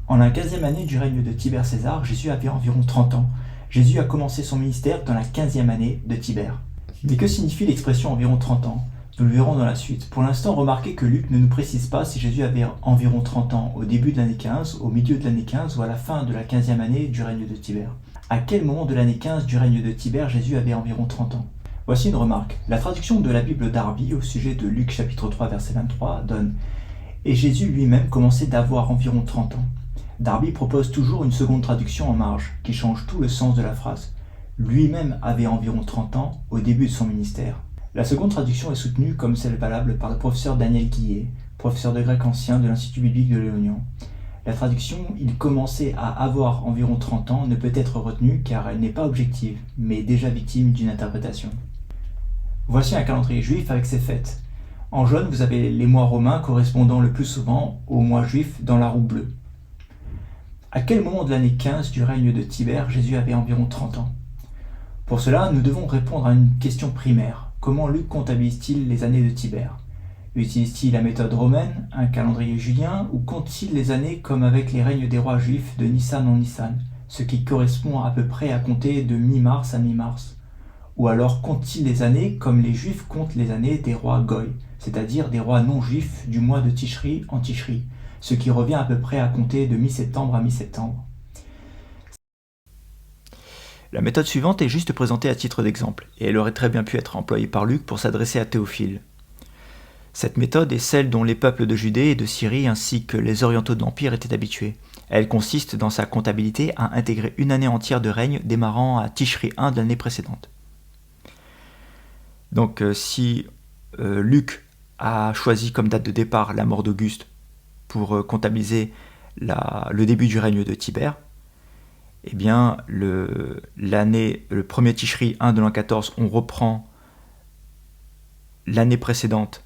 En la 15e année du règne de Tibère César, Jésus avait environ 30 ans. Jésus a commencé son ministère dans la 15e année de Tibère. Mais que signifie l'expression environ 30 ans ? Nous le verrons dans la suite. Pour l'instant, remarquez que Luc ne nous précise pas si Jésus avait environ 30 ans au début de l'année 15, au milieu de l'année 15 ou à la fin de la 15e année du règne de Tibère. À quel moment de l'année 15 du règne de Tibère Jésus avait environ 30 ans ? Voici une remarque. La traduction de la Bible Darby au sujet de Luc chapitre 3 verset 23 donne « Et Jésus lui-même commençait d'avoir environ 30 ans ». Darby propose toujours une seconde traduction en marge, qui change tout le sens de la phrase. Lui-même avait environ 30 ans au début de son ministère. La seconde traduction est soutenue comme celle valable par le professeur Daniel Guillet, professeur de grec ancien de l'Institut biblique de Léognan. La traduction « il commençait à avoir environ 30 ans » ne peut être retenue car elle n'est pas objective, mais déjà victime d'une interprétation. Voici un calendrier juif avec ses fêtes. En jaune, vous avez les mois romains correspondant le plus souvent aux mois juifs dans la roue bleue. À quel moment de l'année 15 du règne de Tibère Jésus avait environ 30 ans? Pour cela, nous devons répondre à une question primaire. Comment Luc comptabilise-t-il les années de Tibère? Utilise-t-il la méthode romaine, un calendrier julien, ou compte-t-il les années comme avec les règnes des rois juifs de Nissan en Nissan, ce qui correspond à peu près à compter de mi-mars à mi-mars? Ou alors compte-t-il les années comme les juifs comptent les années des rois Goy, c'est-à-dire des rois non juifs du mois de Tishri en Tishri, ce qui revient à peu près à compter de mi-septembre à mi-septembre? La méthode suivante est juste présentée à titre d'exemple, et elle aurait très bien pu être employée par Luc pour s'adresser à Théophile. Cette méthode est celle dont les peuples de Judée et de Syrie ainsi que les orientaux de l'Empire étaient habitués. Elle consiste dans sa comptabilité à intégrer une année entière de règne démarrant à Tishri 1 de l'année précédente. Donc si Luc a choisi comme date de départ la mort d'Auguste pour comptabiliser le début du règne de Tibère, eh bien le premier Tishri 1 de l'an 14, on reprend l'année précédente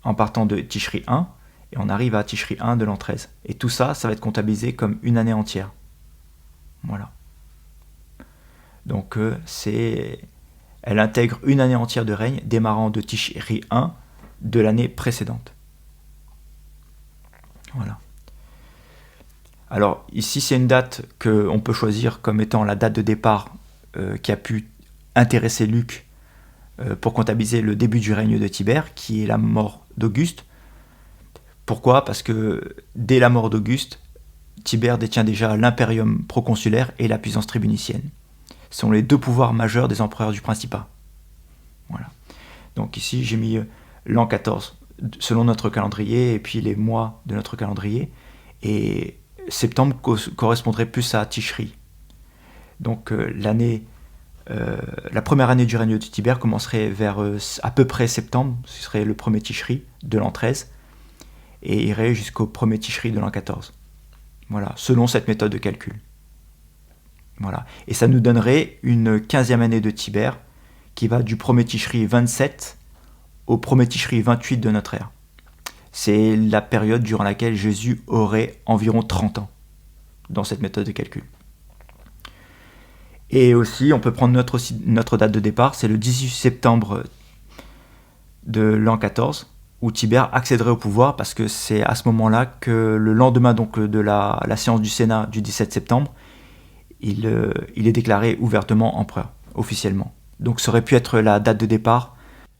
en partant de Tishri 1, et on arrive à Tishri 1 de l'an 13. Et tout ça, ça va être comptabilisé comme une année entière. Voilà. Donc elle intègre une année entière de règne démarrant de Tishri 1 de l'année précédente. Voilà. Alors ici c'est une date qu'on peut choisir comme étant la date de départ qui a pu intéresser Luc pour comptabiliser le début du règne de Tibère, qui est la mort d'Auguste. Pourquoi? Parce que dès la mort d'Auguste, Tibère détient déjà l'impérium proconsulaire et la puissance tribunicienne. Ce sont les deux pouvoirs majeurs des empereurs du Principat. Voilà. Donc ici j'ai mis l'an 14 selon notre calendrier et puis les mois de notre calendrier. Et septembre correspondrait plus à Tishri. Donc la première année du règne de Tibère commencerait vers à peu près septembre, ce serait le premier Tishri de l'an 13, et irait jusqu'au premier Tishri de l'an 14. Voilà, selon cette méthode de calcul. Voilà. Et ça nous donnerait une 15e année de Tibère qui va du premier Tishri 27 au premier Tishri 28 de notre ère. C'est la période durant laquelle Jésus aurait environ 30 ans dans cette méthode de calcul. Et aussi, on peut prendre notre date de départ, c'est le 18 septembre de l'an 14, où Tibère accéderait au pouvoir, parce que c'est à ce moment-là que le lendemain donc, de la séance du Sénat du 17 septembre, il est déclaré ouvertement empereur, officiellement. Donc ça aurait pu être la date de départ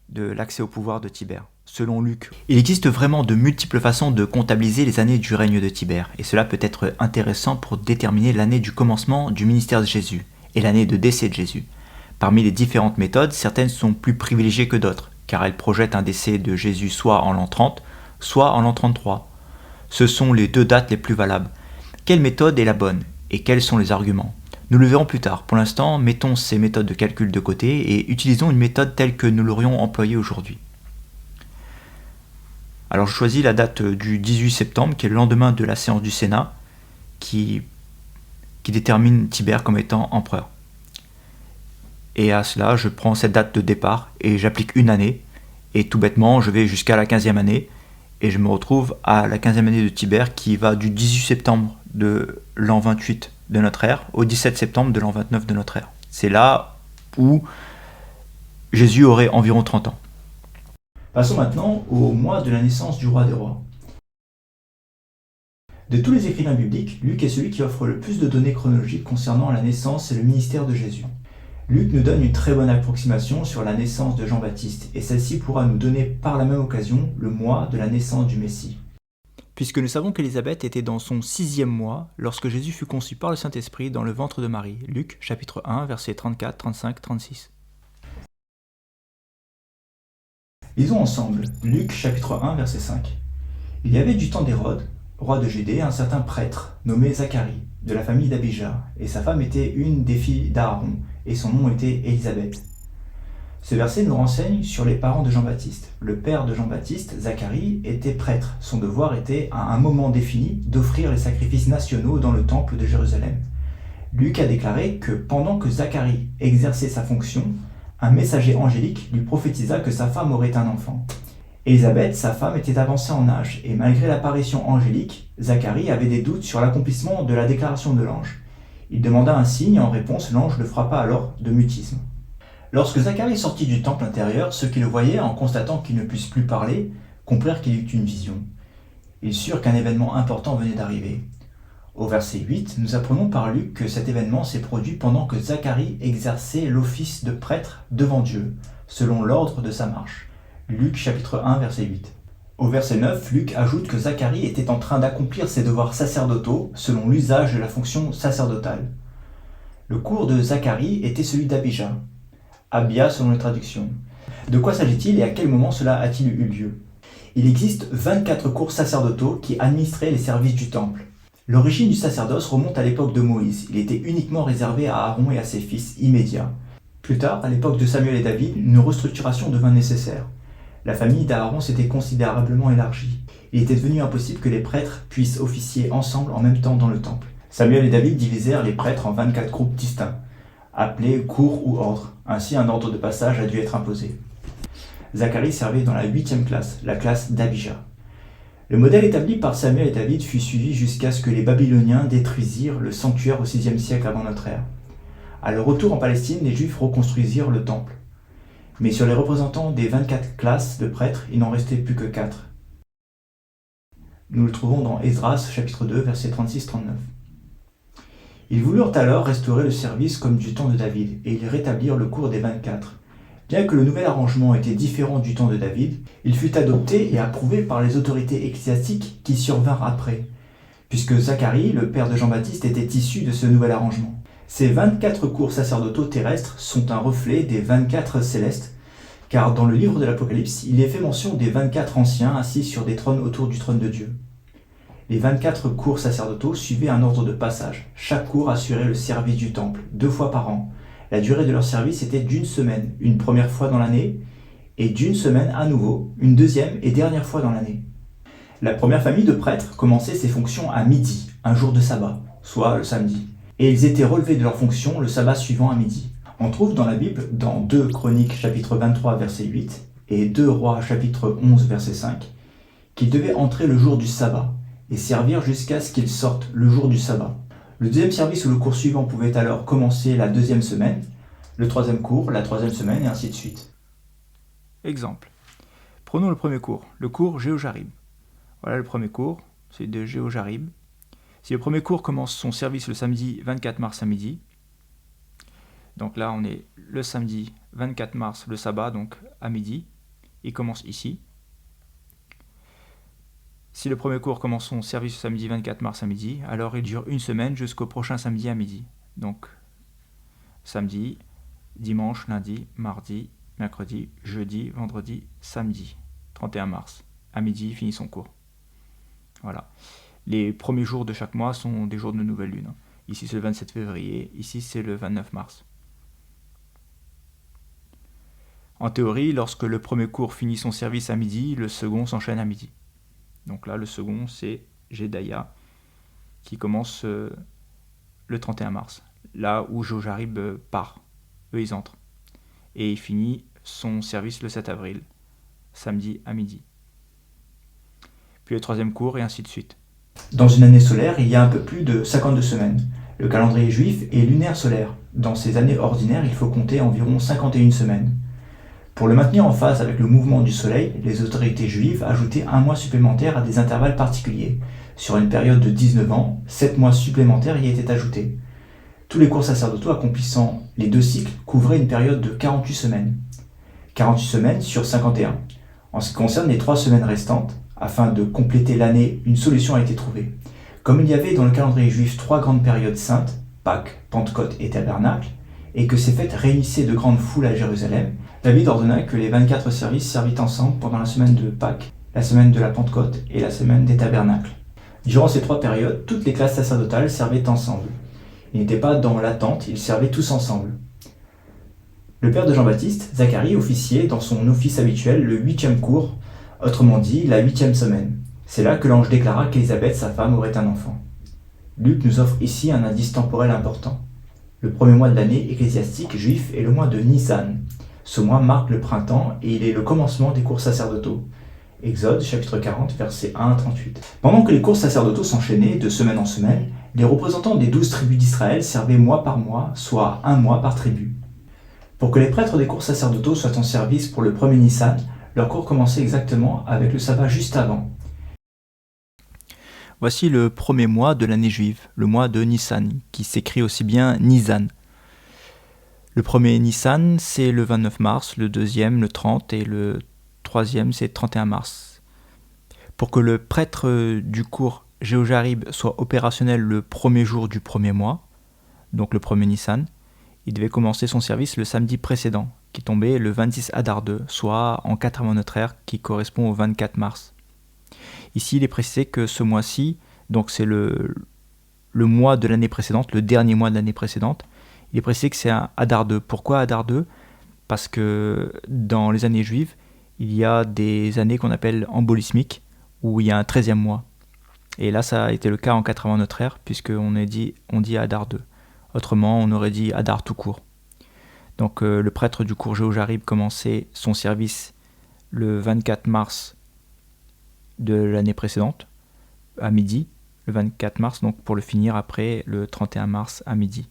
de l'accès au pouvoir de Tibère, selon Luc. Il existe vraiment de multiples façons de comptabiliser les années du règne de Tibère, et cela peut être intéressant pour déterminer l'année du commencement du ministère de Jésus, et l'année de décès de Jésus. Parmi les différentes méthodes, certaines sont plus privilégiées que d'autres, car elles projettent un décès de Jésus soit en l'an 30, soit en l'an 33. Ce sont les deux dates les plus valables. Quelle méthode est la bonne, et quels sont les arguments? Nous le verrons plus tard. Pour l'instant, mettons ces méthodes de calcul de côté et utilisons une méthode telle que nous l'aurions employée aujourd'hui. Alors je choisis la date du 18 septembre, qui est le lendemain de la séance du Sénat, qui détermine Tibère comme étant empereur. Et à cela, je prends cette date de départ et j'applique une année. Et tout bêtement, je vais jusqu'à la 15e année. Et je me retrouve à la 15e année de Tibère qui va du 18 septembre de l'an 28 de notre ère au 17 septembre de l'an 29 de notre ère. C'est là où Jésus aurait environ 30 ans. Passons maintenant au mois de la naissance du roi des rois. De tous les écrivains bibliques, Luc est celui qui offre le plus de données chronologiques concernant la naissance et le ministère de Jésus. Luc nous donne une très bonne approximation sur la naissance de Jean-Baptiste, et celle-ci pourra nous donner par la même occasion le mois de la naissance du Messie. Puisque nous savons qu'Élisabeth était dans son 6e mois lorsque Jésus fut conçu par le Saint-Esprit dans le ventre de Marie. Luc, chapitre 1, versets 34, 35, 36. Lisons ensemble Luc chapitre 1 verset 5. Il y avait du temps d'Hérode, roi de Judée, un certain prêtre nommé Zacharie, de la famille d'Abija, et sa femme était une des filles d'Aaron, et son nom était Élisabeth. Ce verset nous renseigne sur les parents de Jean-Baptiste. Le père de Jean-Baptiste, Zacharie, était prêtre. Son devoir était, à un moment défini, d'offrir les sacrifices nationaux dans le temple de Jérusalem. Luc a déclaré que pendant que Zacharie exerçait sa fonction, un messager angélique lui prophétisa que sa femme aurait un enfant. Élisabeth, sa femme, était avancée en âge, et malgré l'apparition angélique, Zacharie avait des doutes sur l'accomplissement de la déclaration de l'ange. Il demanda un signe, et en réponse, l'ange le frappa alors de mutisme. Lorsque Zacharie sortit du temple intérieur, ceux qui le voyaient, en constatant qu'il ne puisse plus parler, comprirent qu'il eut une vision. Ils surent qu'un événement important venait d'arriver. Au verset 8, nous apprenons par Luc que cet événement s'est produit pendant que Zacharie exerçait l'office de prêtre devant Dieu, selon l'ordre de sa marche. Luc chapitre 1 verset 8. Au verset 9, Luc ajoute que Zacharie était en train d'accomplir ses devoirs sacerdotaux selon l'usage de la fonction sacerdotale. Le cours de Zacharie était celui d'Abija. Abia selon les traductions. De quoi s'agit-il et à quel moment cela a-t-il eu lieu? Il existe 24 cours sacerdotaux qui administraient les services du temple. L'origine du sacerdoce remonte à l'époque de Moïse. Il était uniquement réservé à Aaron et à ses fils immédiats. Plus tard, à l'époque de Samuel et David, une restructuration devint nécessaire. La famille d'Aaron s'était considérablement élargie. Il était devenu impossible que les prêtres puissent officier ensemble en même temps dans le temple. Samuel et David divisèrent les prêtres en 24 groupes distincts, appelés cours ou ordres. Ainsi, un ordre de passage a dû être imposé. Zacharie servait dans la 8e classe, la classe d'Abija. Le modèle établi par Samuel et David fut suivi jusqu'à ce que les Babyloniens détruisirent le sanctuaire au 6e siècle avant notre ère. À leur retour en Palestine, les Juifs reconstruisirent le temple. Mais sur les représentants des 24 classes de prêtres, il n'en restait plus que 4. Nous le trouvons dans Esdras, chapitre 2, versets 36-39. Ils voulurent alors restaurer le service comme du temps de David, et ils rétablirent le cours des 24. Bien que le nouvel arrangement était différent du temps de David, il fut adopté et approuvé par les autorités ecclésiastiques qui survinrent après, puisque Zacharie, le père de Jean-Baptiste, était issu de ce nouvel arrangement. Ces 24 cours sacerdotaux terrestres sont un reflet des 24 célestes, car dans le livre de l'Apocalypse, il est fait mention des 24 anciens assis sur des trônes autour du trône de Dieu. Les 24 cours sacerdotaux suivaient un ordre de passage. Chaque cours assurait le service du temple, 2 fois par an. La durée de leur service était d'1 semaine, une première fois dans l'année, et d'1 semaine à nouveau, une deuxième et dernière fois dans l'année. La première famille de prêtres commençait ses fonctions à midi, un jour de sabbat, soit le samedi, et ils étaient relevés de leurs fonctions le sabbat suivant à midi. On trouve dans la Bible, dans 2 Chroniques chapitre 23 verset 8 et 2 Rois chapitre 11 verset 5, qu'ils devaient entrer le jour du sabbat et servir jusqu'à ce qu'ils sortent le jour du sabbat. Le deuxième service ou le cours suivant pouvait alors commencer la 2e semaine, le 3e cours, la 3e semaine, et ainsi de suite. Exemple. Prenons le premier cours, le cours Géojarib. Voilà le premier cours, c'est de Géojarib. Si le premier cours commence son service le samedi 24 mars à midi, donc là on est le samedi 24 mars, le sabbat, donc à midi, il commence ici. Si le premier cours commence son service le samedi 24 mars à midi, alors il dure 1 semaine jusqu'au prochain samedi à midi. Donc samedi, dimanche, lundi, mardi, mercredi, jeudi, vendredi, samedi, 31 mars. À midi, il finit son cours. Voilà. Les premiers jours de chaque mois sont des jours de nouvelle lune. Ici c'est le 27 février, ici c'est le 29 mars. En théorie, lorsque le premier cours finit son service à midi, le second s'enchaîne à midi. Donc là, le second, c'est Jedaya, qui commence le 31 mars, là où Géojarib part. Eux, ils entrent. Et il finit son service le 7 avril, samedi à midi. Puis le 3e cours, et ainsi de suite. Dans une année solaire, il y a un peu plus de 52 semaines. Le calendrier juif est lunaire solaire. Dans ces années ordinaires, il faut compter environ 51 semaines. Pour le maintenir en phase avec le mouvement du soleil, les autorités juives ajoutaient 1 mois supplémentaire à des intervalles particuliers. Sur une période de 19 ans, 7 mois supplémentaires y étaient ajoutés. Tous les cours sacerdotaux accomplissant les 2 cycles couvraient une période de 48 semaines. 48 semaines sur 51. En ce qui concerne les 3 semaines restantes, afin de compléter l'année, une solution a été trouvée. Comme il y avait dans le calendrier juif 3 grandes périodes saintes, Pâques, Pentecôte et Tabernacle, et que ces fêtes réunissaient de grandes foules à Jérusalem, David ordonna que les 24 services servissent ensemble pendant la semaine de Pâques, la semaine de la Pentecôte et la semaine des Tabernacles. Durant ces 3 périodes, toutes les classes sacerdotales servaient ensemble. Ils n'étaient pas dans l'attente, ils servaient tous ensemble. Le père de Jean-Baptiste, Zacharie, officiait dans son office habituel le 8e cours, autrement dit la 8e semaine. C'est là que l'ange déclara qu'Élisabeth, sa femme, aurait un enfant. Luc nous offre ici un indice temporel important. Le premier mois de l'année ecclésiastique juif est le mois de Nissan. Ce mois marque le printemps et il est le commencement des cours sacerdotaux. Exode, chapitre 40, versets 1 à 38. Pendant que les cours sacerdotaux s'enchaînaient de semaine en semaine, les représentants des 12 tribus d'Israël servaient mois par mois, soit 1 mois par tribu. Pour que les prêtres des cours sacerdotaux soient en service pour le premier Nissan, leur cours commençait exactement avec le sabbat juste avant.
Voici le premier mois de l'année juive, le mois de Nissan, qui s'écrit aussi bien Nisan. Le premier Nissan, c'est le 29 mars, le deuxième, le 30, et le troisième, c'est le 31 mars. Pour que le prêtre du cours Géojarib soit opérationnel le premier jour du premier mois, donc le premier Nissan, il devait commencer son service le samedi précédent, qui tombait le 26 Adar 2, soit en 4 avant notre ère, qui correspond au 24 mars. Ici, il est précisé que ce mois-ci, donc c'est le mois de l'année précédente, le dernier mois de l'année précédente, il est précisé que c'est un Adar 2. Pourquoi Adar 2 ? Parce que dans les années juives, il y a des années qu'on appelle embolismiques, où il y a un 13e mois. Et là, ça a été le cas en 4 avant notre ère, puisqu'on dit Adar 2. Autrement, on aurait dit Adar tout court. Donc le prêtre du cours Géojarib commençait son service le 24 mars de l'année précédente, à midi, le 24 mars, donc pour le finir après le 31 mars à midi.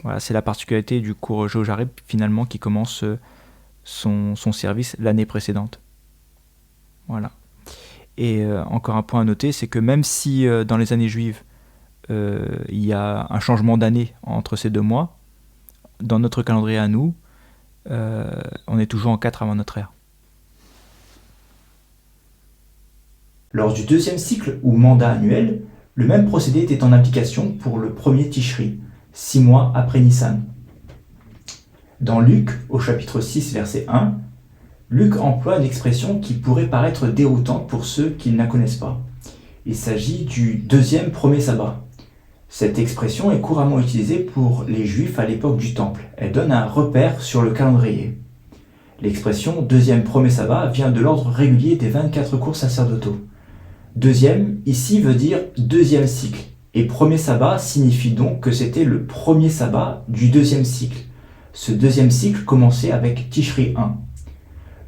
Voilà, c'est la particularité du cours Géojarib, finalement, qui commence son service l'année précédente. Voilà. Et encore un point à noter, c'est que même si dans les années juives, il y a un changement d'année entre ces 2 mois, dans notre calendrier à nous, on est toujours en 4 avant notre ère.
Lors du 2e cycle ou mandat annuel, le même procédé était en application pour le premier Tishri, 6 mois après Nissan. Dans Luc, au chapitre 6, verset 1, Luc emploie une expression qui pourrait paraître déroutante pour ceux qui ne la connaissent pas. Il s'agit du 2e premier sabbat. Cette expression est couramment utilisée pour les Juifs à l'époque du Temple. Elle donne un repère sur le calendrier. L'expression 2e premier sabbat vient de l'ordre régulier des 24 cours sacerdotaux. 2e, ici, veut dire 2e cycle. Et premier sabbat signifie donc que c'était le premier sabbat du 2e cycle. Ce 2e cycle commençait avec Tishri 1.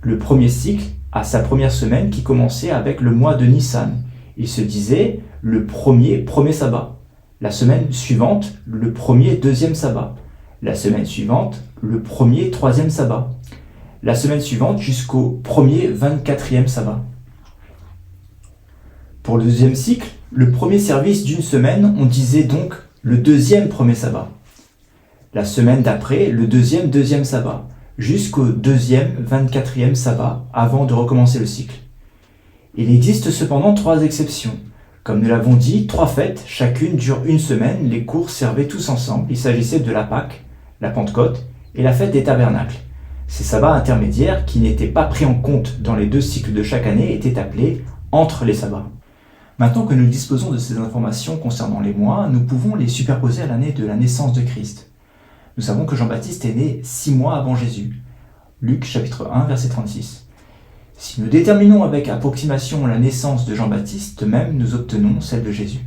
Le premier cycle a sa première semaine qui commençait avec le mois de Nissan. Il se disait le premier sabbat. La semaine suivante, le premier 2e sabbat. La semaine suivante, le premier 3e sabbat. La semaine suivante jusqu'au premier 24e sabbat. Pour le 2e cycle, le premier service d'une semaine, on disait donc le 2e premier sabbat. La semaine d'après, le 2e sabbat, jusqu'au 2e 24e sabbat, avant de recommencer le cycle. Il existe cependant 3 exceptions. Comme nous l'avons dit, 3 fêtes, chacune dure 1 semaine, les cours servaient tous ensemble. Il s'agissait de la Pâque, la Pentecôte et la fête des Tabernacles. Ces sabbats intermédiaires, qui n'étaient pas pris en compte dans les 2 cycles de chaque année, étaient appelés entre les sabbats. Maintenant que nous disposons de ces informations concernant les mois, nous pouvons les superposer à l'année de la naissance de Christ. Nous savons que Jean-Baptiste est né 6 mois avant Jésus. Luc chapitre 1, verset 36. Si nous déterminons avec approximation la naissance de Jean-Baptiste, de même nous obtenons celle de Jésus.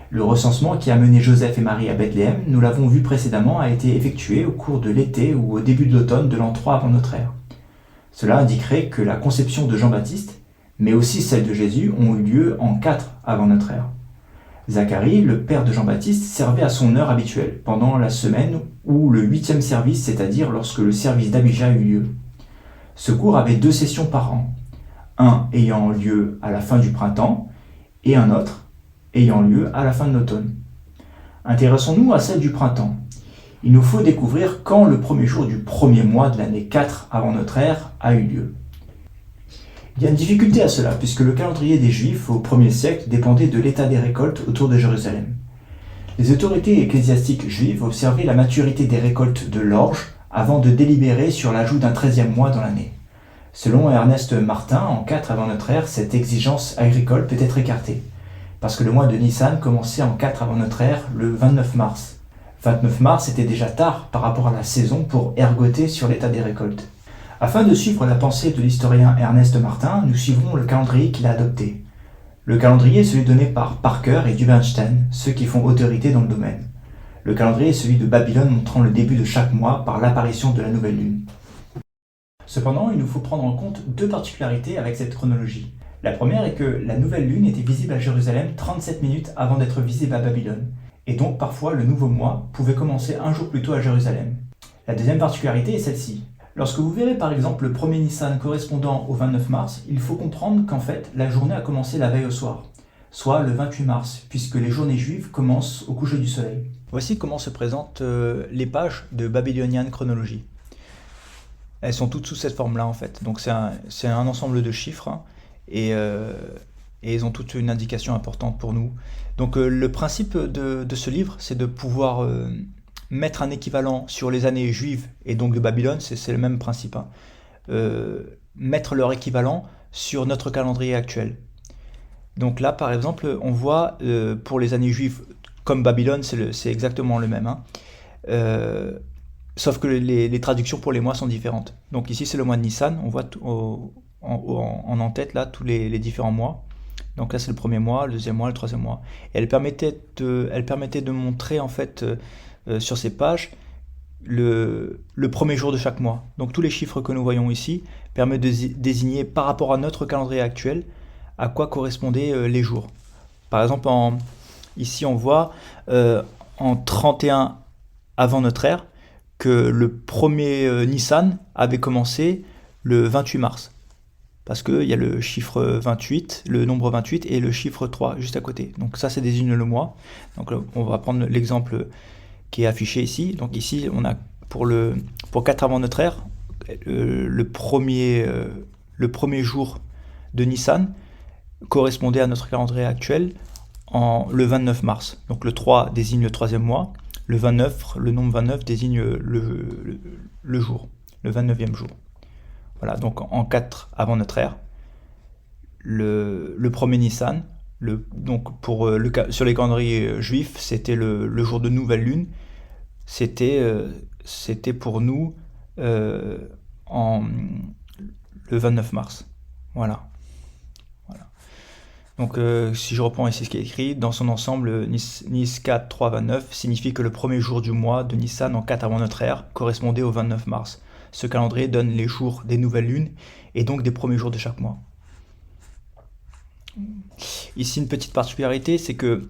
Le recensement qui a mené Joseph et Marie à Bethléem, nous l'avons vu précédemment, a été effectué au cours de l'été ou au début de l'automne de l'an 3 avant notre ère. Cela indiquerait que la conception de Jean-Baptiste, mais aussi celle de Jésus, ont eu lieu en 4 avant notre ère. Zacharie, le père de Jean-Baptiste, servait à son heure habituelle, pendant la semaine ou le 8e service, c'est-à-dire lorsque le service d'Abija eut lieu. Ce cours avait 2 sessions par an, un ayant lieu à la fin du printemps et un autre ayant lieu à la fin de l'automne. Intéressons-nous à celle du printemps. Il nous faut découvrir quand le premier jour du premier mois de l'année 4 avant notre ère a eu lieu. Il y a une difficulté à cela, puisque le calendrier des Juifs au 1er siècle dépendait de l'état des récoltes autour de Jérusalem. Les autorités ecclésiastiques juives observaient la maturité des récoltes de l'orge avant de délibérer sur l'ajout d'un 13e mois dans l'année. Selon Ernest Martin, en 4 avant notre ère, cette exigence agricole peut être écartée, parce que le mois de Nissan commençait en 4 avant notre ère le 29 mars. 29 mars était déjà tard par rapport à la saison pour ergoter sur l'état des récoltes. Afin de suivre la pensée de l'historien Ernest Martin, nous suivrons le calendrier qu'il a adopté. Le calendrier est celui donné par Parker et Dubenstein, ceux qui font autorité dans le domaine. Le calendrier est celui de Babylone montrant le début de chaque mois par l'apparition de la nouvelle lune. Cependant, il nous faut prendre en compte deux particularités avec cette chronologie. La première est que la nouvelle lune était visible à Jérusalem 37 minutes avant d'être visible à Babylone, et donc parfois le nouveau mois pouvait commencer un jour plus tôt à Jérusalem. La deuxième particularité est celle-ci. Lorsque vous verrez par exemple le premier Nissan correspondant au 29 mars, il faut comprendre qu'en fait la journée a commencé la veille au soir, soit le 28 mars, puisque les journées juives commencent au coucher du soleil. Voici comment se présentent les pages de Babylonian Chronology. Elles sont toutes sous cette forme-là en fait, donc c'est un ensemble de chiffres, hein, et elles ont toutes une indication importante pour nous. Donc le principe de ce livre, c'est de pouvoir mettre un équivalent sur les années juives et donc de Babylone, c'est le même principe, hein. Mettre leur équivalent sur notre calendrier actuel. Donc là, par exemple, on voit pour les années juives, comme Babylone, c'est exactement le même, hein. Sauf que les traductions pour les mois sont différentes. Donc ici, c'est le mois de Nissan, on voit en tête là tous les différents mois. Donc là, c'est le premier mois, le deuxième mois, le troisième mois. Et elle permettait de montrer en fait sur ces pages le premier jour de chaque mois. Donc tous les chiffres que nous voyons ici permettent de désigner par rapport à notre calendrier actuel à quoi correspondaient les jours. Par exemple, ici on voit en 31 avant notre ère que le premier Nissan avait commencé le 28 mars. Parce qu'il y a le chiffre 28, le nombre 28 et le chiffre 3 juste à côté. Donc ça désigne le mois. Donc on va prendre l'exemple qui est affiché ici. Donc ici, on a pour 4 avant notre ère, le premier jour de Nissan correspondait à notre calendrier actuel le 29 mars. Donc le 3 désigne le troisième mois. Le 29, le nombre 29 désigne le jour, le 29e jour. Voilà, donc en 4 avant notre ère, le premier Nissan, donc sur les calendriers juifs, c'était le jour de nouvelle lune. C'était pour nous le 29 mars. Voilà. Donc si je reprends ici ce qui est écrit, dans son ensemble, Nis 4, 3, 29 signifie que le premier jour du mois de Nissan en 4 avant notre ère correspondait au 29 mars. Ce calendrier donne les jours des nouvelles lunes et donc des premiers jours de chaque mois. Ici, une petite particularité, c'est que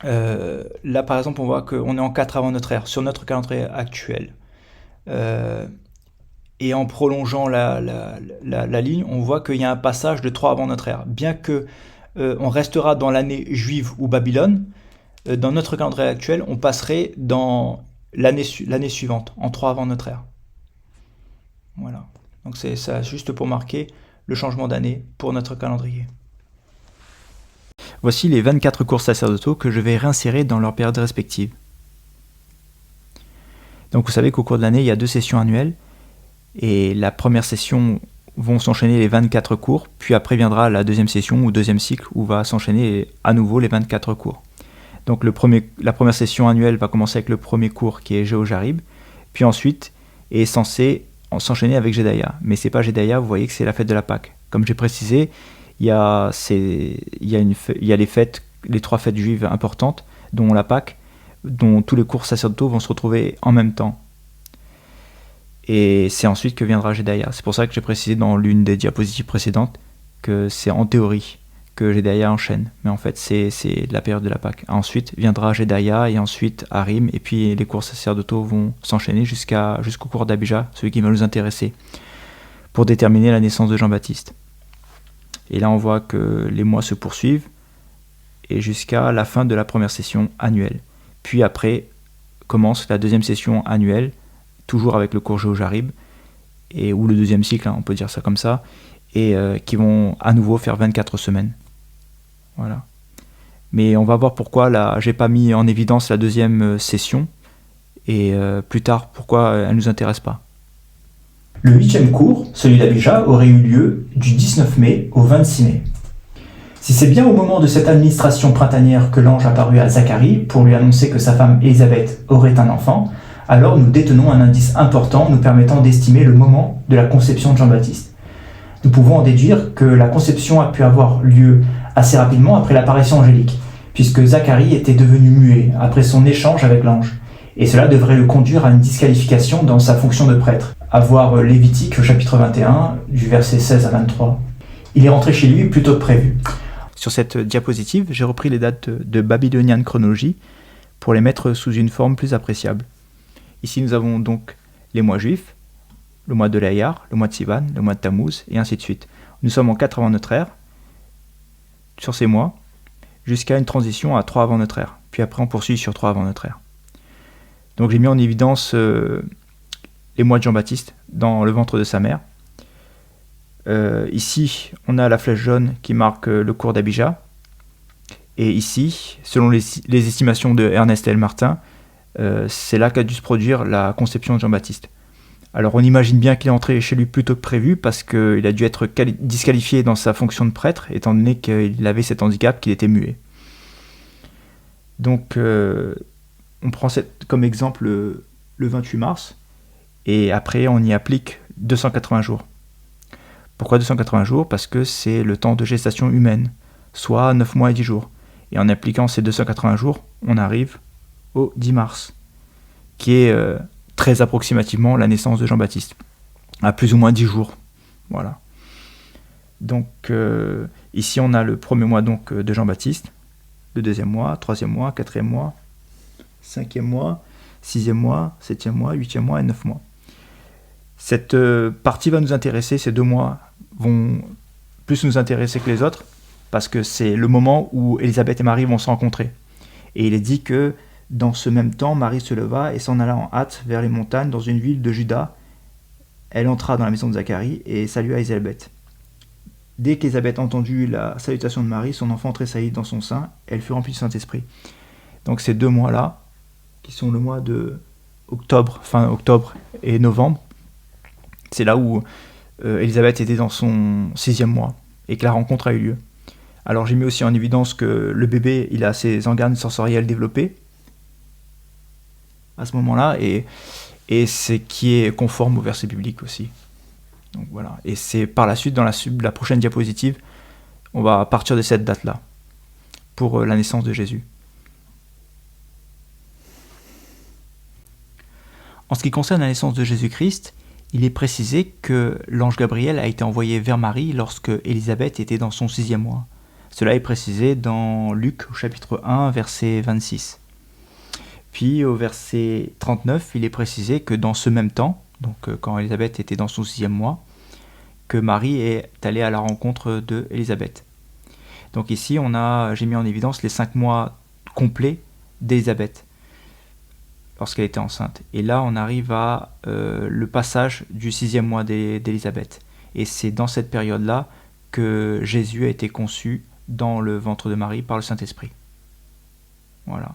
là, par exemple, on voit qu'on est en 4 avant notre ère, sur notre calendrier actuel. Et en prolongeant la ligne, on voit qu'il y a un passage de 3 avant notre ère. Bien que on restera dans l'année juive ou Babylone, dans notre calendrier actuel, on passerait dans l'année suivante, en 3 avant notre ère. Voilà. Donc c'est ça, juste pour marquer le changement d'année pour notre calendrier.
Voici les 24 cours sacerdotaux que je vais réinsérer dans leurs périodes respectives. Donc vous savez qu'au cours de l'année, il y a 2 sessions annuelles, et la première session vont s'enchaîner les 24 cours, puis après viendra la deuxième session ou deuxième cycle où va s'enchaîner à nouveau les 24 cours. Donc la première session annuelle va commencer avec le premier cours qui est Jéhojarib, puis ensuite est censé s'enchaîner avec Jédaïa. Mais c'est pas Jédaïa, vous voyez que c'est la fête de la Pâque. Comme j'ai précisé, il y a les fêtes, les 3 fêtes juives importantes, dont la Pâque, dont tous les cours sacerdotaux vont se retrouver en même temps. Et c'est ensuite que viendra Jédaïa. C'est pour ça que j'ai précisé dans l'une des diapositives précédentes que c'est en théorie que Jédaïa enchaîne. Mais en fait, c'est la période de la Pâque. Ensuite viendra Jédaïa et ensuite Harim. Et puis les cours sacerdotaux vont s'enchaîner jusqu'au cours d'Abijah, celui qui va nous intéresser, pour déterminer la naissance de Jean-Baptiste. Et là, on voit que les mois se poursuivent et jusqu'à la fin de la première session annuelle. Puis après commence la deuxième session annuelle, toujours avec le cours Jéhojarib, ou le deuxième cycle, hein, on peut dire ça comme ça, et qui vont à nouveau faire 24 semaines. Voilà. Mais on va voir pourquoi là, j'ai pas mis en évidence la deuxième session, et plus tard pourquoi elle nous intéresse pas.
Le 8e cours, celui d'Abijah, aurait eu lieu du 19 mai au 26 mai. Si c'est bien au moment de cette administration printanière que l'ange apparut à Zacharie pour lui annoncer que sa femme Élisabeth aurait un enfant, alors nous détenons un indice important nous permettant d'estimer le moment de la conception de Jean-Baptiste. Nous pouvons en déduire que la conception a pu avoir lieu assez rapidement après l'apparition angélique, puisque Zacharie était devenu muet après son échange avec l'ange, et cela devrait le conduire à une disqualification dans sa fonction de prêtre, à voir Lévitique au chapitre 21, du verset 16 à 23. Il est rentré chez lui plus tôt que prévu.
Sur cette diapositive, j'ai repris les dates de Babylonian Chronology pour les mettre sous une forme plus appréciable. Ici, nous avons donc les mois juifs, le mois de l'Ayar, le mois de Sivan, le mois de Tammuz, et ainsi de suite. Nous sommes en 4 avant notre ère, sur ces mois, jusqu'à une transition à 3 avant notre ère. Puis après, on poursuit sur 3 avant notre ère. Donc j'ai mis en évidence les mois de Jean-Baptiste dans le ventre de sa mère. Ici, on a la flèche jaune qui marque le cours d'Abijah. Et ici, selon les estimations de Ernest L. Martin, c'est là qu'a dû se produire la conception de Jean-Baptiste. Alors on imagine bien qu'il est entré chez lui plus tôt que prévu parce qu'il a dû être disqualifié dans sa fonction de prêtre, étant donné qu'il avait cet handicap qu'il était muet. Donc on prend comme exemple le 28 mars, et après on y applique 280 jours. Pourquoi 280 jours ? Parce que c'est le temps de gestation humaine, soit 9 mois et 10 jours. Et en appliquant ces 280 jours, on arrive au 10 mars, qui est très approximativement la naissance de Jean-Baptiste, à plus ou moins 10 jours. Voilà. Donc ici on a le premier mois donc, de Jean-Baptiste, le deuxième mois, troisième mois, quatrième mois, cinquième mois, sixième mois, septième mois, huitième mois et 9 mois. Cette partie va nous intéresser, ces 2 mois vont plus nous intéresser que les autres, parce que c'est le moment où Élisabeth et Marie vont se rencontrer. Et il est dit que dans ce même temps, Marie se leva et s'en alla en hâte vers les montagnes dans une ville de Juda. Elle entra dans la maison de Zacharie et salua Élisabeth. Dès qu'Élisabeth entendu la salutation de Marie, son enfant tressaillit dans son sein, elle fut remplie du Saint-Esprit. Donc ces 2 mois-là, qui sont le mois de octobre, fin octobre et novembre, c'est là où Élisabeth était dans son 6e mois et que la rencontre a eu lieu. Alors j'ai mis aussi en évidence que le bébé, il a ses organes sensoriels développés à ce moment-là, et c'est qui est conforme au verset biblique aussi. Donc voilà. Et c'est par la suite, dans la prochaine diapositive, on va partir de cette date-là pour la naissance de Jésus. En ce qui concerne la naissance de Jésus-Christ, il est précisé que l'ange Gabriel a été envoyé vers Marie lorsque Élisabeth était dans son 6e mois. Cela est précisé dans Luc au chapitre 1, verset 26. Puis au verset 39, il est précisé que dans ce même temps, donc quand Élisabeth était dans son 6e mois, que Marie est allée à la rencontre de Élisabeth. Donc ici, j'ai mis en évidence les 5 mois complets d'Élisabeth, lorsqu'elle était enceinte. Et là, on arrive à le passage du 6e mois d'Élisabeth. Et c'est dans cette période-là que Jésus a été conçu dans le ventre de Marie par le Saint-Esprit. Voilà.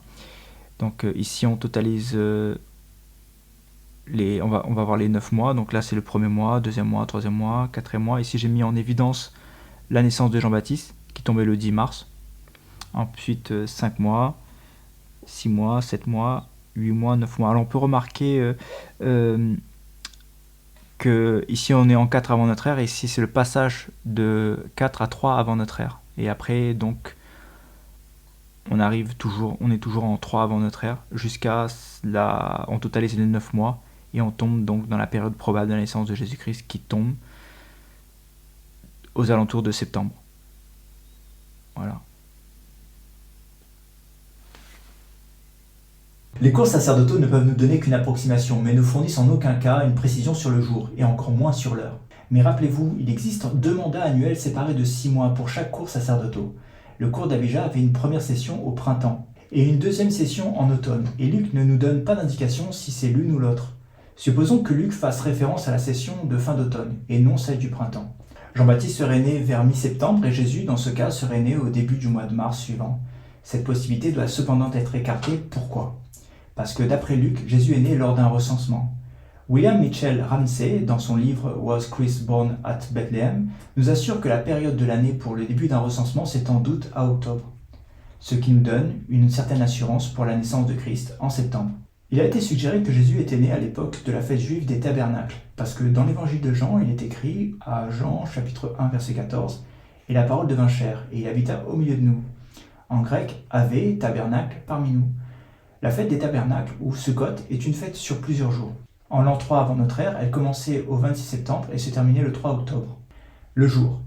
Donc ici, on totalise on va voir les 9 mois. Donc là, c'est le premier mois, deuxième mois, troisième mois, quatrième mois. Ici, j'ai mis en évidence la naissance de Jean-Baptiste, qui tombait le 10 mars. Ensuite, 5 mois, 6 mois, 7 mois, 8 mois, 9 mois. Alors on peut remarquer que ici on est en 4 avant notre ère, et ici c'est le passage de 4 à 3 avant notre ère. Et après donc on est toujours en 3 avant notre ère, on totalise les 9 mois, et on tombe donc dans la période probable de la naissance de Jésus-Christ, qui tombe aux alentours de septembre. Voilà.
Les cours sacerdotaux ne peuvent nous donner qu'une approximation, mais ne fournissent en aucun cas une précision sur le jour, et encore moins sur l'heure. Mais rappelez-vous, il existe 2 mandats annuels séparés de 6 mois pour chaque cours sacerdotaux. Le cours d'Abijah avait une première session au printemps, et une deuxième session en automne, et Luc ne nous donne pas d'indication si c'est l'une ou l'autre. Supposons que Luc fasse référence à la session de fin d'automne, et non celle du printemps. Jean-Baptiste serait né vers mi-septembre, et Jésus, dans ce cas, serait né au début du mois de mars suivant. Cette possibilité doit cependant être écartée. Pourquoi ? Parce que d'après Luc, Jésus est né lors d'un recensement. William Mitchell Ramsey, dans son livre « Was Christ Born at Bethlehem », nous assure que la période de l'année pour le début d'un recensement s'étend d'août à octobre, ce qui nous donne une certaine assurance pour la naissance de Christ en septembre. Il a été suggéré que Jésus était né à l'époque de la fête juive des tabernacles, parce que dans l'évangile de Jean, il est écrit à Jean chapitre 1 verset 14 « Et la parole devint chair, et il habita au milieu de nous ». En grec, ave, tabernacle, parmi nous. La fête des tabernacles, ou Sukkot, est une fête sur plusieurs jours. En l'an 3 avant notre ère, elle commençait au 26 septembre et se terminait le 3 octobre. Le jour.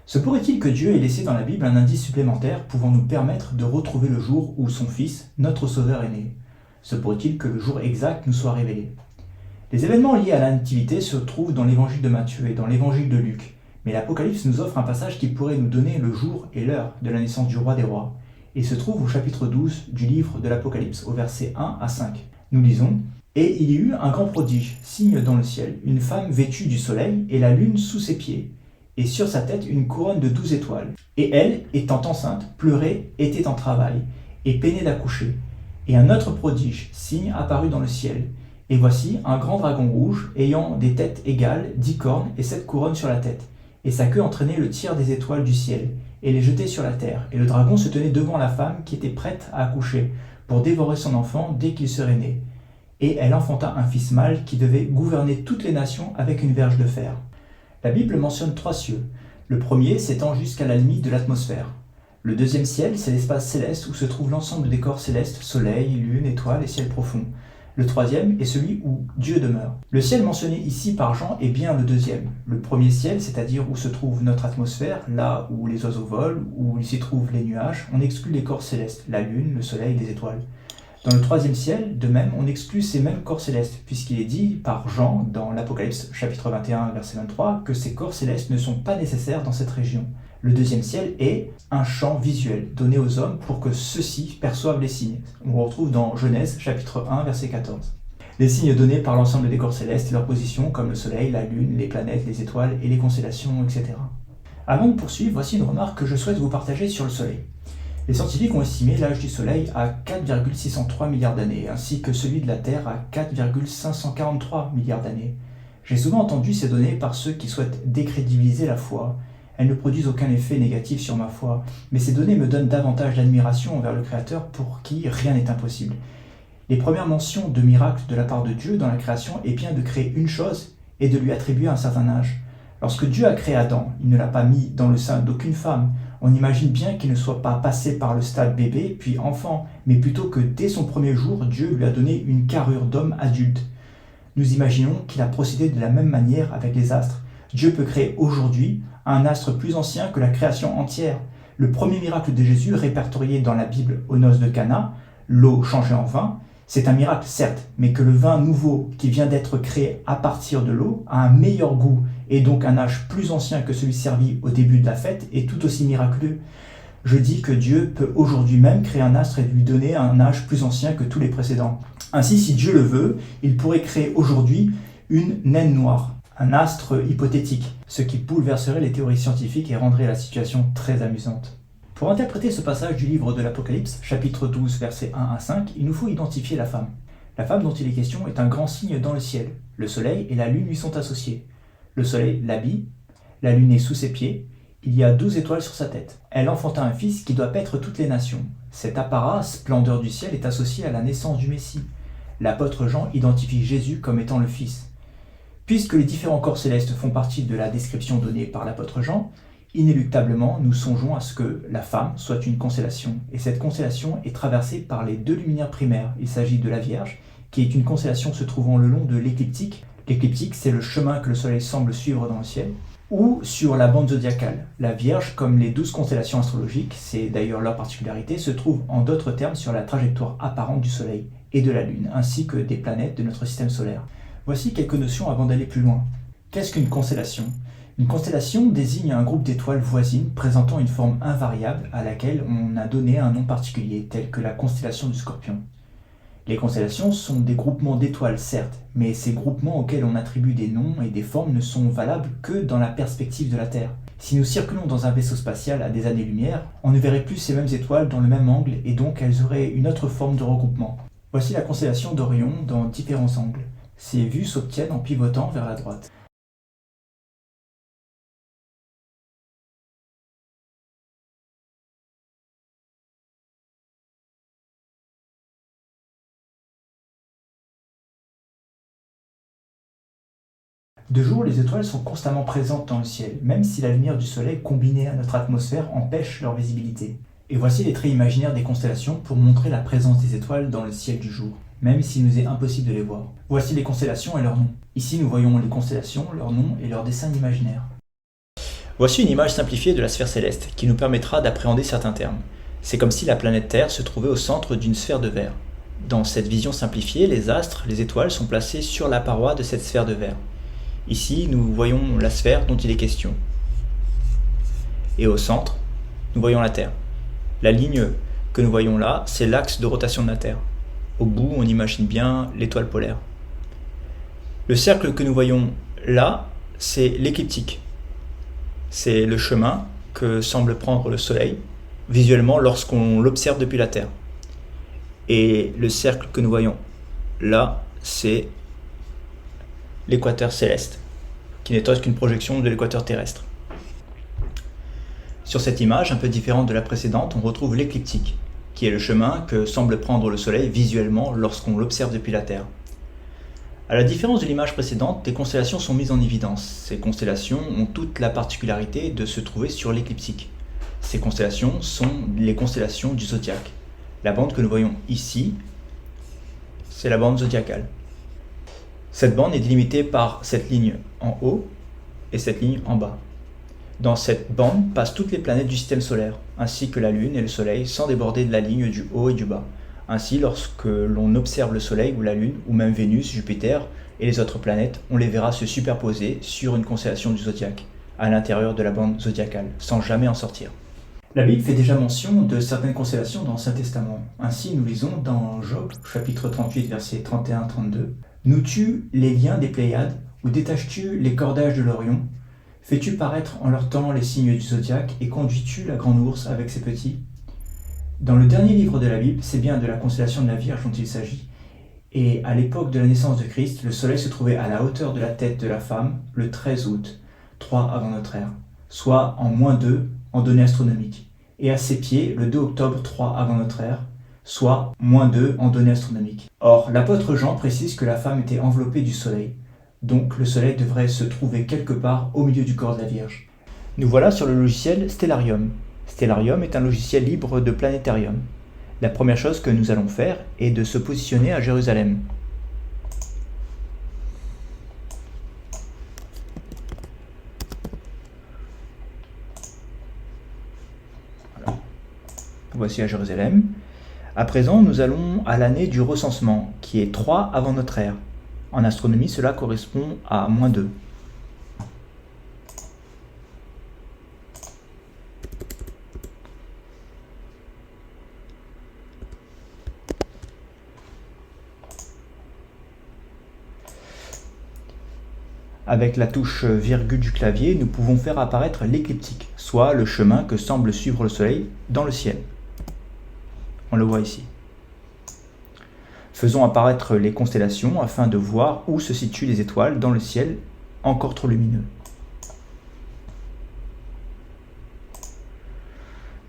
Se pourrait-il que Dieu ait laissé dans la Bible un indice supplémentaire pouvant nous permettre de retrouver le jour où son Fils, notre Sauveur, est né ? Se pourrait-il que le jour exact nous soit révélé ? Les événements liés à la Nativité se trouvent dans l'évangile de Matthieu et dans l'évangile de Luc, mais l'Apocalypse nous offre un passage qui pourrait nous donner le jour et l'heure de la naissance du roi des rois. Il se trouve au chapitre 12 du livre de l'Apocalypse, au verset 1 à 5. Nous lisons « Et il y eut un grand prodige, signe dans le ciel, une femme vêtue du soleil et la lune sous ses pieds, et sur sa tête une couronne de 12 étoiles. Et elle, étant enceinte, pleurait, était en travail, et peinait d'accoucher. Et un autre prodige, signe, apparut dans le ciel. Et voici un grand dragon rouge, ayant des têtes égales, 10 cornes et 7 couronnes sur la tête. Et sa queue entraînait le tiers des étoiles du ciel, et les jetait sur la terre. Et le dragon se tenait devant la femme qui était prête à accoucher, pour dévorer son enfant dès qu'il serait né. Et elle enfanta un fils mâle qui devait gouverner toutes les nations avec une verge de fer. » La Bible mentionne 3 cieux. Le premier s'étend jusqu'à la limite de l'atmosphère. Le deuxième ciel, c'est l'espace céleste où se trouve l'ensemble des corps célestes, soleil, lune, étoiles et ciel profond. Le troisième est celui où Dieu demeure. Le ciel mentionné ici par Jean est bien le deuxième. Le premier ciel, c'est-à-dire où se trouve notre atmosphère, là où les oiseaux volent, où s'y trouvent les nuages, on exclut les corps célestes, la lune, le soleil, les étoiles. Dans le troisième ciel, de même, on exclut ces mêmes corps célestes, puisqu'il est dit par Jean, dans l'Apocalypse chapitre 21, verset 23, que ces corps célestes ne sont pas nécessaires dans cette région. Le deuxième ciel est un champ visuel donné aux hommes pour que ceux-ci perçoivent les signes. On le retrouve dans Genèse chapitre 1, verset 14. Les signes donnés par l'ensemble des corps célestes et leur position, comme le soleil, la lune, les planètes, les étoiles et les constellations, etc. Avant de poursuivre, voici une remarque que je souhaite vous partager sur le soleil. Les scientifiques ont estimé l'âge du Soleil à 4,603 milliards d'années, ainsi que celui de la Terre à 4,543 milliards d'années. J'ai souvent entendu ces données par ceux qui souhaitent décrédibiliser la foi. Elles ne produisent aucun effet négatif sur ma foi, mais ces données me donnent davantage d'admiration envers le Créateur pour qui rien n'est impossible. Les premières mentions de miracles de la part de Dieu dans la création est bien de créer une chose et de lui attribuer un certain âge. Lorsque Dieu a créé Adam, il ne l'a pas mis dans le sein d'aucune femme. On imagine bien qu'il ne soit pas passé par le stade bébé puis enfant, mais plutôt que dès son premier jour, Dieu lui a donné une carrure d'homme adulte. Nous imaginons qu'il a procédé de la même manière avec les astres. Dieu peut créer aujourd'hui un astre plus ancien que la création entière. Le premier miracle de Jésus répertorié dans la Bible aux noces de Cana, l'eau changée en vin, c'est un miracle certes, mais que le vin nouveau qui vient d'être créé à partir de l'eau a un meilleur goût et donc un âge plus ancien que celui servi au début de la fête est tout aussi miraculeux. Je dis que Dieu peut aujourd'hui même créer un astre et lui donner un âge plus ancien que tous les précédents. Ainsi, si Dieu le veut, il pourrait créer aujourd'hui une naine noire, un astre hypothétique, ce qui bouleverserait les théories scientifiques et rendrait la situation très amusante. Pour interpréter ce passage du livre de l'Apocalypse, chapitre 12, versets 1 à 5, il nous faut identifier la femme. La femme dont il est question est un grand signe dans le ciel. Le soleil et la lune lui sont associés. Le soleil l'habille, la lune est sous ses pieds, il y a 12 étoiles sur sa tête. Elle enfanta un fils qui doit paître toutes les nations. Cet apparat, splendeur du ciel, est associé à la naissance du Messie. L'apôtre Jean identifie Jésus comme étant le Fils. Puisque les différents corps célestes font partie de la description donnée par l'apôtre Jean, inéluctablement, nous songeons à ce que la femme soit une constellation, et cette constellation est traversée par les 2 luminaires primaires. Il s'agit de la Vierge, qui est une constellation se trouvant le long de l'écliptique. L'écliptique, c'est le chemin que le Soleil semble suivre dans le ciel, ou sur la bande zodiacale. La Vierge, comme les 12 constellations astrologiques, c'est d'ailleurs leur particularité, se trouve en d'autres termes sur la trajectoire apparente du Soleil et de la Lune, ainsi que des planètes de notre système solaire. Voici quelques notions avant d'aller plus loin. Qu'est-ce qu'une constellation ? Une constellation désigne un groupe d'étoiles voisines présentant une forme invariable à laquelle on a donné un nom particulier, tel que la constellation du Scorpion. Les constellations sont des groupements d'étoiles, certes, mais ces groupements auxquels on attribue des noms et des formes ne sont valables que dans la perspective de la Terre. Si nous circulons dans un vaisseau spatial à des années-lumière, on ne verrait plus ces mêmes étoiles dans le même angle et donc elles auraient une autre forme de regroupement. Voici la constellation d'Orion dans différents angles. Ces vues s'obtiennent en pivotant vers la droite. De jour, les étoiles sont constamment présentes dans le ciel, même si la lumière du soleil combinée à notre atmosphère empêche leur visibilité. Et voici les traits imaginaires des constellations pour montrer la présence des étoiles dans le ciel du jour, même s'il nous est impossible de les voir. Voici les constellations et leurs noms. Ici, nous voyons les constellations, leurs noms et leurs dessins imaginaires. Voici une image simplifiée de la sphère céleste qui nous permettra d'appréhender certains termes. C'est comme si la planète Terre se trouvait au centre d'une sphère de verre. Dans cette vision simplifiée, les astres, les étoiles sont placés sur la paroi de cette sphère de verre. Ici, nous voyons la sphère dont il est question. Et au centre, nous voyons la Terre. La ligne que nous voyons là, c'est l'axe de rotation de la Terre. Au bout, on imagine bien l'étoile polaire. Le cercle que nous voyons là, c'est l'écliptique. C'est le chemin que semble prendre le Soleil, visuellement, lorsqu'on l'observe depuis la Terre. Et le cercle que nous voyons là, c'est l'équateur céleste, qui n'est autre qu'une projection de l'équateur terrestre. Sur cette image, un peu différente de la précédente, on retrouve l'écliptique, qui est le chemin que semble prendre le Soleil visuellement lorsqu'on l'observe depuis la Terre. À la différence de l'image précédente, les constellations sont mises en évidence. Ces constellations ont toute la particularité de se trouver sur l'écliptique. Ces constellations sont les constellations du zodiaque. La bande que nous voyons ici, c'est la bande zodiacale. Cette bande est délimitée par cette ligne en haut et cette ligne en bas. Dans cette bande passent toutes les planètes du système solaire, ainsi que la Lune et le Soleil, sans déborder de la ligne du haut et du bas. Ainsi, lorsque l'on observe le Soleil ou la Lune, ou même Vénus, Jupiter et les autres planètes, on les verra se superposer sur une constellation du zodiaque, à l'intérieur de la bande zodiacale, sans jamais en sortir. La Bible fait déjà mention de certaines constellations dans l'Ancien Testament. Ainsi, nous lisons dans Job, chapitre 38, versets 31-32, « Noues-tu les liens des Pléiades, ou détaches-tu les cordages de l'Orion? Fais-tu paraître en leur temps les signes du zodiaque, et conduis-tu la grande ours avec ses petits ?» Dans le dernier livre de la Bible, c'est bien de la constellation de la Vierge dont il s'agit. Et à l'époque de la naissance de Christ, le soleil se trouvait à la hauteur de la tête de la femme le 13 août, 3 avant notre ère, soit en -2 en données astronomiques, et à ses pieds le 2 octobre 3 avant notre ère, soit -2 en données astronomiques. Or, l'apôtre Jean précise que la femme était enveloppée du soleil, donc le soleil devrait se trouver quelque part au milieu du corps de la Vierge. Nous voilà sur le logiciel Stellarium. Stellarium est un logiciel libre de planétarium. La première chose que nous allons faire est de se positionner à Jérusalem. Voilà. Voici à Jérusalem. À présent, nous allons à l'année du recensement, qui est 3 avant notre ère. En astronomie, cela correspond à -2. Avec la touche virgule du clavier, nous pouvons faire apparaître l'écliptique, soit le chemin que semble suivre le Soleil dans le ciel. On le voit ici. Faisons apparaître les constellations afin de voir où se situent les étoiles dans le ciel encore trop lumineux.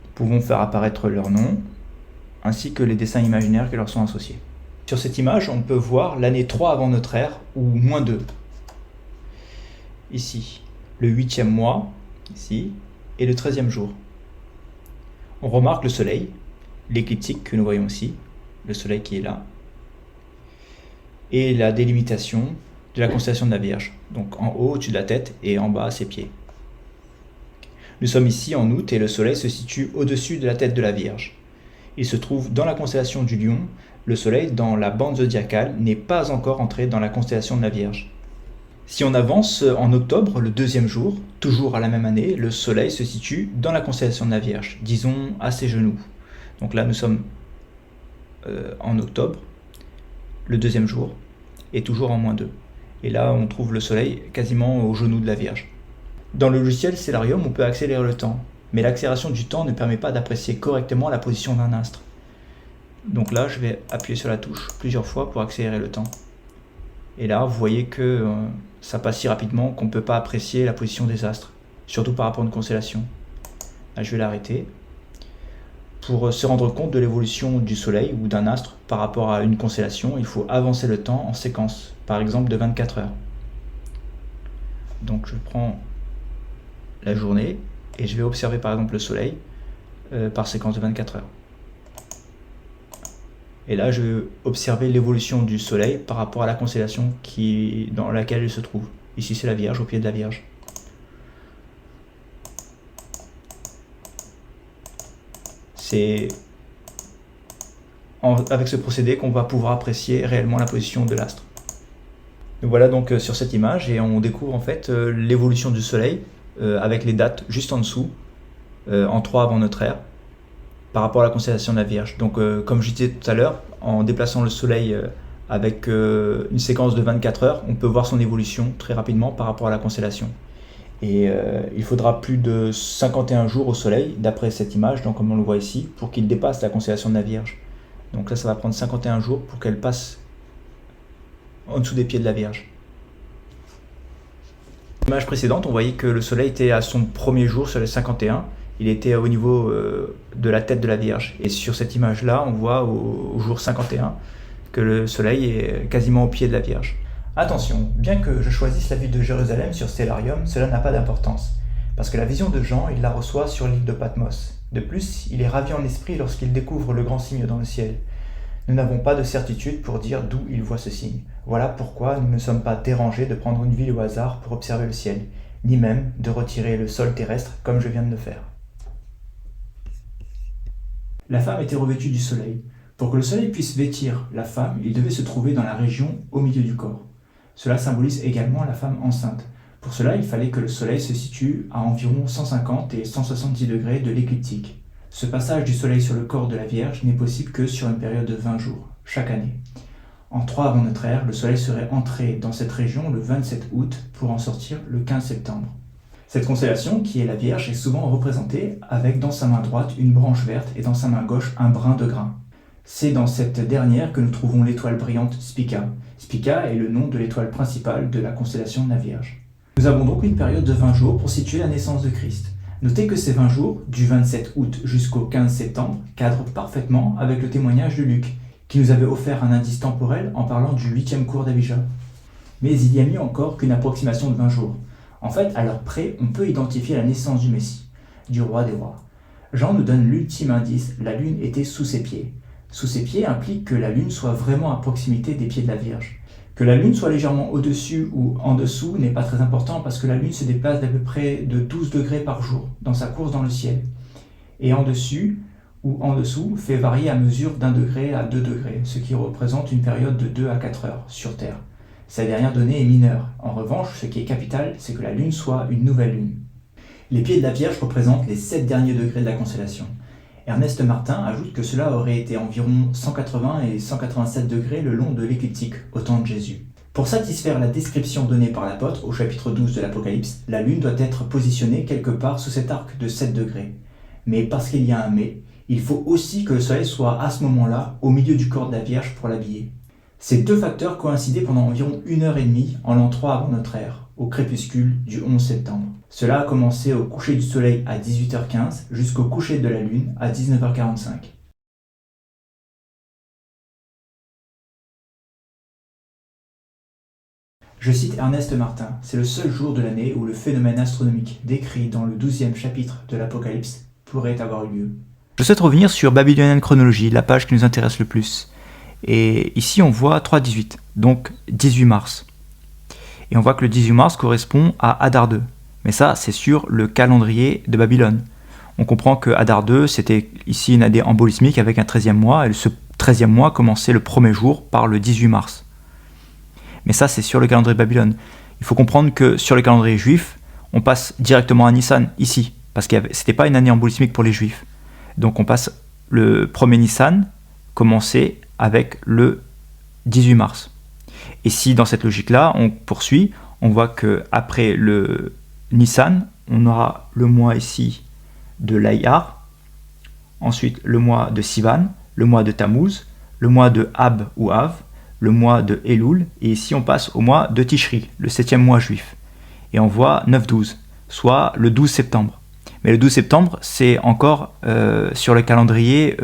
Nous pouvons faire apparaître leurs noms, ainsi que les dessins imaginaires qui leur sont associés. Sur cette image, on peut voir l'année 3 avant notre ère, ou -2. Ici, le 8e mois, ici, et le 13e jour. On remarque le soleil, l'écliptique que nous voyons ici, le soleil qui est là, et la délimitation de la constellation de la Vierge, donc en haut au-dessus de la tête et en bas à ses pieds. Nous sommes ici en août et le soleil se situe au-dessus de la tête de la Vierge. Il se trouve dans la constellation du Lion. Le soleil, dans la bande zodiacale, n'est pas encore entré dans la constellation de la Vierge. Si on avance en octobre, le 2e jour, toujours à la même année, le soleil se situe dans la constellation de la Vierge, disons à ses genoux. Donc là, nous sommes en octobre, le 2e jour, et toujours en -2. Et là, on trouve le soleil quasiment aux genoux de la Vierge. Dans le logiciel Stellarium, on peut accélérer le temps, mais l'accélération du temps ne permet pas d'apprécier correctement la position d'un astre. Donc là, je vais appuyer sur la touche plusieurs fois pour accélérer le temps. Et là, vous voyez que ça passe si rapidement qu'on ne peut pas apprécier la position des astres, surtout par rapport à une constellation. Là, je vais l'arrêter. Pour se rendre compte de l'évolution du Soleil ou d'un astre par rapport à une constellation, il faut avancer le temps en séquence, par exemple de 24 heures. Donc je prends la journée et je vais observer par exemple le Soleil par séquence de 24 heures. Et là, je vais observer l'évolution du Soleil par rapport à la constellation dans laquelle il se trouve. Ici, c'est la Vierge, au pied de la Vierge. C'est avec ce procédé qu'on va pouvoir apprécier réellement la position de l'astre. Voilà donc sur cette image, et on découvre en fait l'évolution du Soleil avec les dates juste en dessous, en 3 avant notre ère, par rapport à la constellation de la Vierge. Donc comme je disais tout à l'heure, en déplaçant le Soleil avec une séquence de 24 heures, on peut voir son évolution très rapidement par rapport à la constellation. Et il faudra plus de 51 jours au Soleil, d'après cette image, donc comme on le voit ici, pour qu'il dépasse la constellation de la Vierge. Donc là, ça va prendre 51 jours pour qu'elle passe en dessous des pieds de la Vierge. L'image précédente, on voyait que le Soleil était à son premier jour sur les 51. Il était au niveau de la tête de la Vierge. Et sur cette image-là, on voit au jour 51 que le Soleil est quasiment au pied de la Vierge. Attention, bien que je choisisse la ville de Jérusalem sur Stellarium, cela n'a pas d'importance, parce que la vision de Jean, il la reçoit sur l'île de Patmos. De plus, il est ravi en esprit lorsqu'il découvre le grand signe dans le ciel. Nous n'avons pas de certitude pour dire d'où il voit ce signe. Voilà pourquoi nous ne sommes pas dérangés de prendre une ville au hasard pour observer le ciel, ni même de retirer le sol terrestre comme je viens de le faire. La femme était revêtue du soleil. Pour que le soleil puisse vêtir la femme, il devait se trouver dans la région au milieu du corps. Cela symbolise également la femme enceinte. Pour cela, il fallait que le soleil se situe à environ 150 et 170 degrés de l'écliptique. Ce passage du soleil sur le corps de la Vierge n'est possible que sur une période de 20 jours, chaque année. En 3 avant notre ère, le soleil serait entré dans cette région le 27 août pour en sortir le 15 septembre. Cette constellation, qui est la Vierge, est souvent représentée avec dans sa main droite une branche verte et dans sa main gauche un brin de grain. C'est dans cette dernière que nous trouvons l'étoile brillante Spica. Spica est le nom de l'étoile principale de la constellation de la Vierge. Nous avons donc une période de 20 jours pour situer la naissance de Christ. Notez que ces 20 jours, du 27 août jusqu'au 15 septembre, cadrent parfaitement avec le témoignage de Luc, qui nous avait offert un indice temporel en parlant du 8e cours d'Abijah. Mais il n'y a mis encore qu'une approximation de 20 jours. En fait, à l'heure près, on peut identifier la naissance du Messie, du roi des rois. Jean nous donne l'ultime indice, la lune était sous ses pieds. Sous ses pieds implique que la lune soit vraiment à proximité des pieds de la Vierge. Que la lune soit légèrement au-dessus ou en dessous n'est pas très important parce que la lune se déplace d'à peu près de 12 degrés par jour dans sa course dans le ciel. Et en dessus ou en dessous fait varier à mesure d'1 degré à 2 degrés, ce qui représente une période de 2 à 4 heures sur Terre. Cette dernière donnée est mineure. En revanche, ce qui est capital, c'est que la lune soit une nouvelle lune. Les pieds de la Vierge représentent les 7 derniers degrés de la constellation. Ernest Martin ajoute que cela aurait été environ 180 et 187 degrés le long de l'écliptique, au temps de Jésus. Pour satisfaire la description donnée par l'apôtre au chapitre 12 de l'Apocalypse, la lune doit être positionnée quelque part sous cet arc de 7 degrés. Mais parce qu'il y a un mais, il faut aussi que le soleil soit à ce moment-là au milieu du corps de la Vierge pour l'habiller. Ces deux facteurs coïncidaient pendant environ 1h30 en l'an 3 avant notre ère, au crépuscule du 11 septembre. Cela a commencé au coucher du soleil à 18h15 jusqu'au coucher de la lune à 19h45. Je cite Ernest Martin, c'est le seul jour de l'année où le phénomène astronomique décrit dans le 12e chapitre de l'Apocalypse pourrait avoir eu lieu.
Je souhaite revenir sur Babylonian Chronology, la page qui nous intéresse le plus. Et ici on voit 3-18, donc 18 mars. Et on voit que le 18 mars correspond à Adar II. Mais ça, c'est sur le calendrier de Babylone. On comprend que Adar II, c'était ici une année embolismique avec un 13e mois, et ce 13e mois commençait le premier jour par le 18 mars. Mais ça, c'est sur le calendrier de Babylone. Il faut comprendre que sur le calendrier juif, on passe directement à Nissan, ici, parce que c'était pas une année embolismique pour les juifs. Donc on passe le premier Nissan, commencer avec le 18 mars. Et si dans cette logique-là, on poursuit, on voit qu'après le Nissan, on aura le mois ici de l'Ayar, ensuite le mois de Sivan, le mois de Tammuz, le mois de Ab ou Av, le mois de Elul, et ici on passe au mois de Tishri, le 7e mois juif. Et on voit 9-12, soit le 12 septembre. Mais le 12 septembre, c'est encore sur le calendrier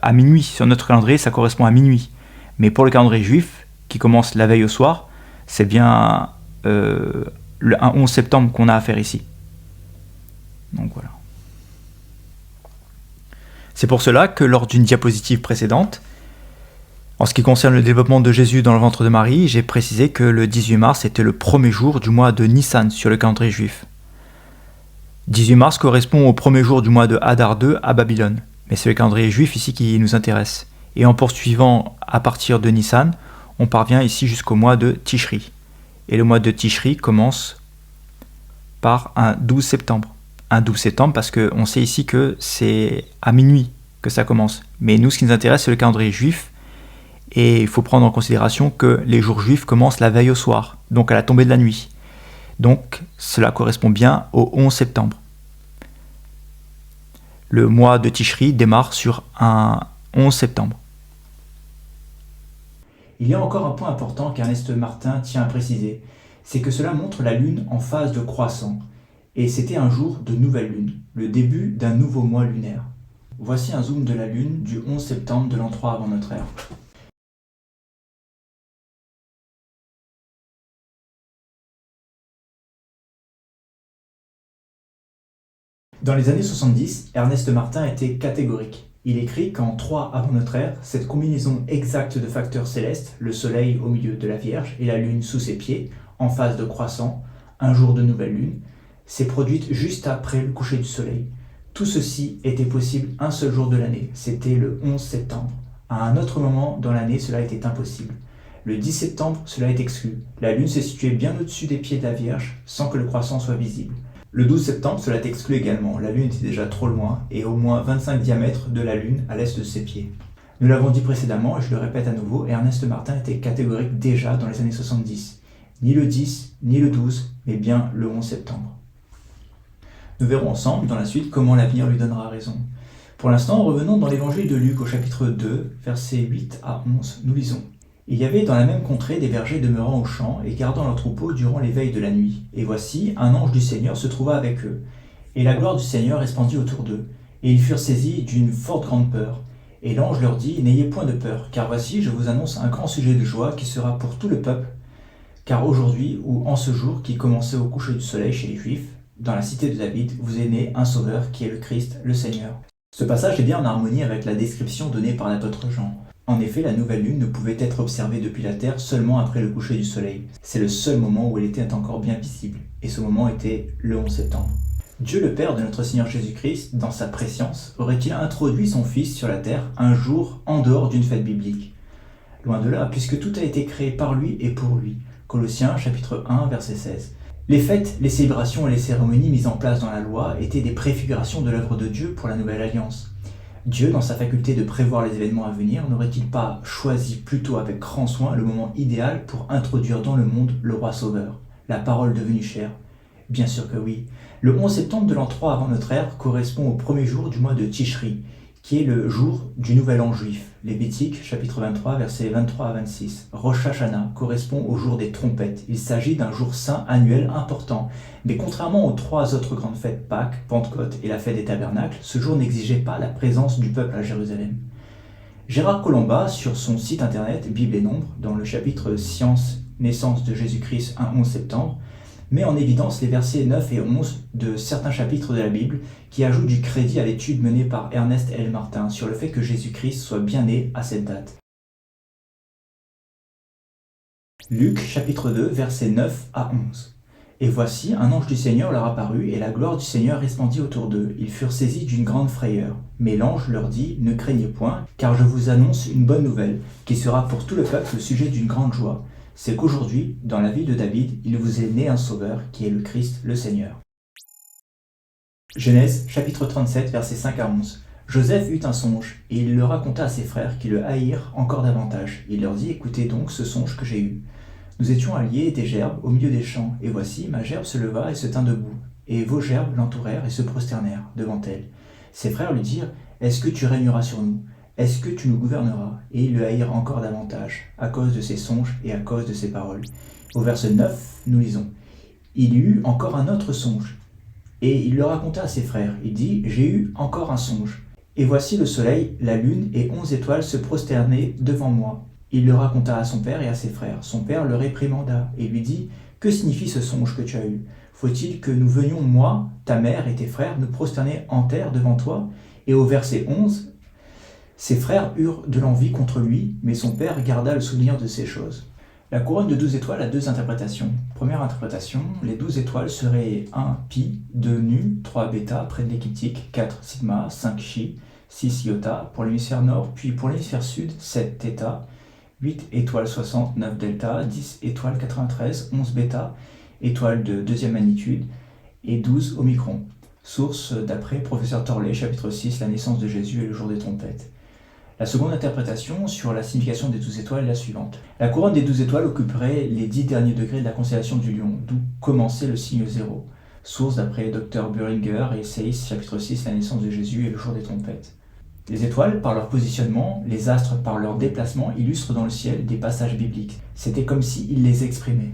à minuit. Sur notre calendrier, ça correspond à minuit. Mais pour le calendrier juif, qui commence la veille au soir, c'est bien un 11 septembre qu'on a à faire ici. Donc voilà. C'est pour cela que lors d'une diapositive précédente, en ce qui concerne le développement de Jésus dans le ventre de Marie, j'ai précisé que le 18 mars était le premier jour du mois de Nissan sur le calendrier juif. 18 mars correspond au premier jour du mois de Hadar II à Babylone, mais c'est le calendrier juif ici qui nous intéresse. Et en poursuivant à partir de Nissan, on parvient ici jusqu'au mois de Tishri. Et le mois de Tishri commence par un 12 septembre. Un 12 septembre parce qu'on sait ici que c'est à minuit que ça commence. Mais nous, ce qui nous intéresse, c'est le calendrier juif. Et il faut prendre en considération que les jours juifs commencent la veille au soir, donc à la tombée de la nuit. Donc cela correspond bien au 11 septembre. Le mois de Tishri démarre sur un 11 septembre.
Il y a encore un point important qu'Ernest Martin tient à préciser, c'est que cela montre la lune en phase de croissant. Et c'était un jour de nouvelle lune, le début d'un nouveau mois lunaire. Voici un zoom de la lune du 11 septembre de l'an 3 avant notre ère. Dans les années 70, Ernest Martin était catégorique. Il écrit qu'en 3 avant notre ère, cette combinaison exacte de facteurs célestes, le soleil au milieu de la Vierge et la lune sous ses pieds, en phase de croissant, un jour de nouvelle lune, s'est produite juste après le coucher du soleil. Tout ceci était possible un seul jour de l'année, c'était le 11 septembre. À un autre moment dans l'année, cela était impossible. Le 10 septembre, cela est exclu. La lune se situait bien au-dessus des pieds de la Vierge, sans que le croissant soit visible. Le 12 septembre, cela est exclu également. La lune était déjà trop loin et au moins 25 diamètres de la lune à l'est de ses pieds. Nous l'avons dit précédemment et je le répète à nouveau, Ernest Martin était catégorique déjà dans les années 70. Ni le 10, ni le 12, mais bien le 11 septembre. Nous verrons ensemble dans la suite comment l'avenir lui donnera raison. Pour l'instant, revenons dans l'évangile de Luc au chapitre 2, versets 8 à 11. Nous lisons. Il y avait dans la même contrée des bergers demeurant au champ et gardant leurs troupeaux durant les veilles de la nuit. Et voici, un ange du Seigneur se trouva avec eux. Et la gloire du Seigneur resplendit autour d'eux. Et ils furent saisis d'une forte grande peur. Et l'ange leur dit, n'ayez point de peur, car voici, je vous annonce un grand sujet de joie qui sera pour tout le peuple. Car aujourd'hui, ou en ce jour qui commençait au coucher du soleil chez les Juifs, dans la cité de David, vous est né un sauveur qui est le Christ, le Seigneur. Ce passage est bien en harmonie avec la description donnée par l'apôtre Jean. En effet, la nouvelle lune ne pouvait être observée depuis la terre seulement après le coucher du soleil. C'est le seul moment où elle était encore bien visible, et ce moment était le 11 septembre. Dieu le Père de notre Seigneur Jésus-Christ, dans sa préscience, aurait-il introduit son Fils sur la terre un jour en dehors d'une fête biblique? Loin de là, puisque tout a été créé par lui et pour lui. Colossiens chapitre 1, verset 16. Les fêtes, les célébrations et les cérémonies mises en place dans la loi étaient des préfigurations de l'œuvre de Dieu pour la nouvelle alliance. Dieu, dans sa faculté de prévoir les événements à venir, n'aurait-il pas choisi plutôt avec grand soin le moment idéal pour introduire dans le monde le roi sauveur, la parole devenue chair? Bien sûr que oui. Le 11 septembre de l'an 3 avant notre ère correspond au premier jour du mois de Tishri, qui est le jour du nouvel an juif. Lévitique, chapitre 23, versets 23 à 26. Rosh Hashanah correspond au jour des trompettes. Il s'agit d'un jour saint annuel important. Mais contrairement aux 3 autres grandes fêtes, Pâques, Pentecôte et la fête des tabernacles, ce jour n'exigeait pas la présence du peuple à Jérusalem. Gérard Colomba, sur son site internet Bible et Nombres, dans le chapitre Science, naissance de Jésus-Christ, un 11 septembre, met en évidence les versets 9 et 11 de certains chapitres de la Bible qui ajoutent du crédit à l'étude menée par Ernest L. Martin sur le fait que Jésus-Christ soit bien né à cette date. Luc chapitre 2 versets 9 à 11. Et voici, un ange du Seigneur leur apparut, et la gloire du Seigneur resplendit autour d'eux. Ils furent saisis d'une grande frayeur. Mais l'ange leur dit, ne craignez point, car je vous annonce une bonne nouvelle, qui sera pour tout le peuple le sujet d'une grande joie. C'est qu'aujourd'hui, dans la ville de David, il vous est né un sauveur, qui est le Christ, le Seigneur. Genèse, chapitre 37, versets 5 à 11. Joseph eut un songe, et il le raconta à ses frères qui le haïrent encore davantage. Il leur dit, écoutez donc ce songe que j'ai eu. Nous étions alliés des gerbes au milieu des champs, et voici, ma gerbe se leva et se tint debout. et vos gerbes l'entourèrent et se prosternèrent devant elle. Ses frères lui dirent « Est-ce que tu régneras sur nous ? Est-ce que tu nous gouverneras ?» Et ils le haïrent encore davantage, à cause de ses songes et à cause de ses paroles. Au verset 9, nous lisons « Il y eut encore un autre songe, et il le raconta à ses frères. Il dit « J'ai eu encore un songe. Et voici le soleil, la lune et 11 étoiles se prosternaient devant moi. » Il le raconta à son père et à ses frères. Son père le réprimanda et lui dit « Que signifie ce songe que tu as eu ? Faut-il que nous venions, moi, ta mère et tes frères, nous prosterner en terre devant toi ?» Et au verset 11, ses frères eurent de l'envie contre lui, mais son père garda le souvenir de ces choses. La couronne de 12 étoiles a deux interprétations. Première interprétation, les 12 étoiles seraient 1 pi, 2 nu, 3 bêta près de l'écliptique, 4 sigma, 5 chi, 6 iota pour l'hémisphère nord, puis pour l'hémisphère sud, 7 θ, 8 étoiles 60, 9 delta, 10 étoiles 93, 11 bêta, étoiles de deuxième magnitude, et 12 omicron. Source d'après professeur Torley, chapitre 6, la naissance de Jésus et le jour des trompettes. La seconde interprétation sur la signification des 12 étoiles est la suivante. La couronne des 12 étoiles occuperait les 10 derniers degrés de la constellation du Lion, d'où commençait le signe 0. Source d'après Dr Buringer et Sayce, chapitre 6, la naissance de Jésus et le jour des trompettes. Les étoiles, par leur positionnement, les astres, par leur déplacement, illustrent dans le ciel des passages bibliques. C'était comme s'ils les exprimaient.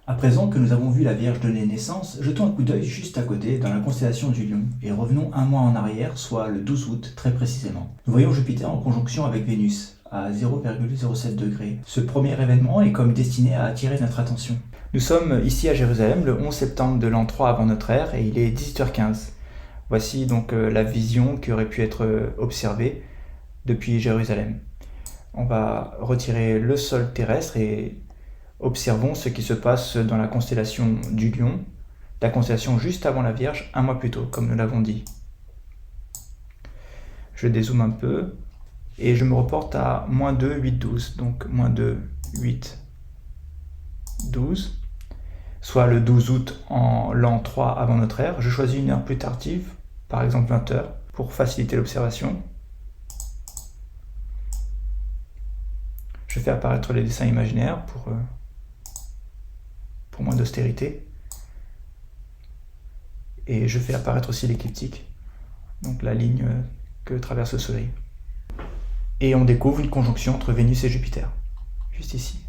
À présent que nous avons vu la Vierge donner naissance, jetons un coup d'œil juste à côté dans la constellation du Lion et revenons un mois en arrière, soit le 12 août très précisément. Nous voyons Jupiter en conjonction avec Vénus à 0,07 degrés. Ce premier événement est comme destiné à attirer notre attention. Nous sommes ici à Jérusalem le 11 septembre de l'an 3 avant notre ère et il est 18h15. Voici donc la vision qui aurait pu être observée depuis Jérusalem. On va retirer le sol terrestre et observons ce qui se passe dans la constellation du Lion, la constellation juste avant la Vierge, un mois plus tôt, comme nous l'avons dit. Je dézoome un peu et je me reporte à -2, 8, 12. Donc -2, 8, 12, soit le 12 août en l'an 3 avant notre ère. Je choisis une heure plus tardive, par exemple 20 heures, pour faciliter l'observation. Je fais apparaître les dessins imaginaires pour moins d'austérité. Et je fais apparaître aussi l'écliptique, donc la ligne que traverse le Soleil. Et on découvre une conjonction entre Vénus et Jupiter, juste ici.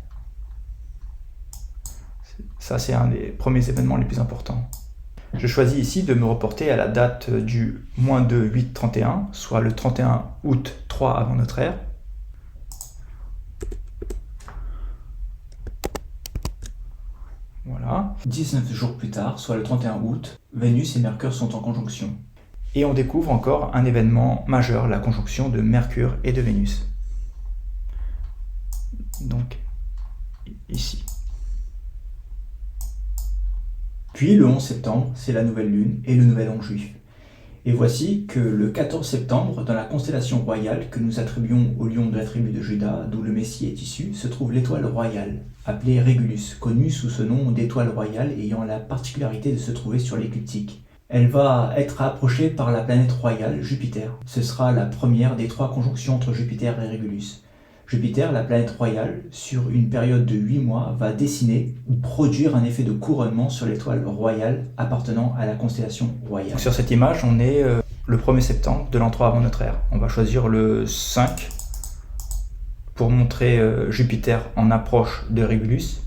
Ça, c'est un des premiers événements les plus importants. Je choisis ici de me reporter à la date du -2, 8, 31, soit le 31 août 3 avant notre ère. Voilà. 19 jours plus tard, soit le 31 août, Vénus et Mercure sont en conjonction. Et on découvre encore un événement majeur, la conjonction de Mercure et de Vénus. Donc, ici. Puis le 11 septembre, c'est la nouvelle lune et le nouvel an juif. Et voici que le 14 septembre, dans la constellation royale que nous attribuons au lion de la tribu de Juda, d'où le Messie est issu, se trouve l'étoile royale, appelée Régulus, connue sous ce nom d'étoile royale ayant la particularité de se trouver sur l'écliptique. Elle va être approchée par la planète royale, Jupiter. Ce sera la première des 3 conjonctions entre Jupiter et Régulus. Jupiter, la planète royale, sur une période de 8 mois, va dessiner ou produire un effet de couronnement sur l'étoile royale appartenant à la constellation royale. Donc sur cette image, on est le 1er septembre de l'an 3 avant notre ère. On va choisir le 5 pour montrer Jupiter en approche de Régulus.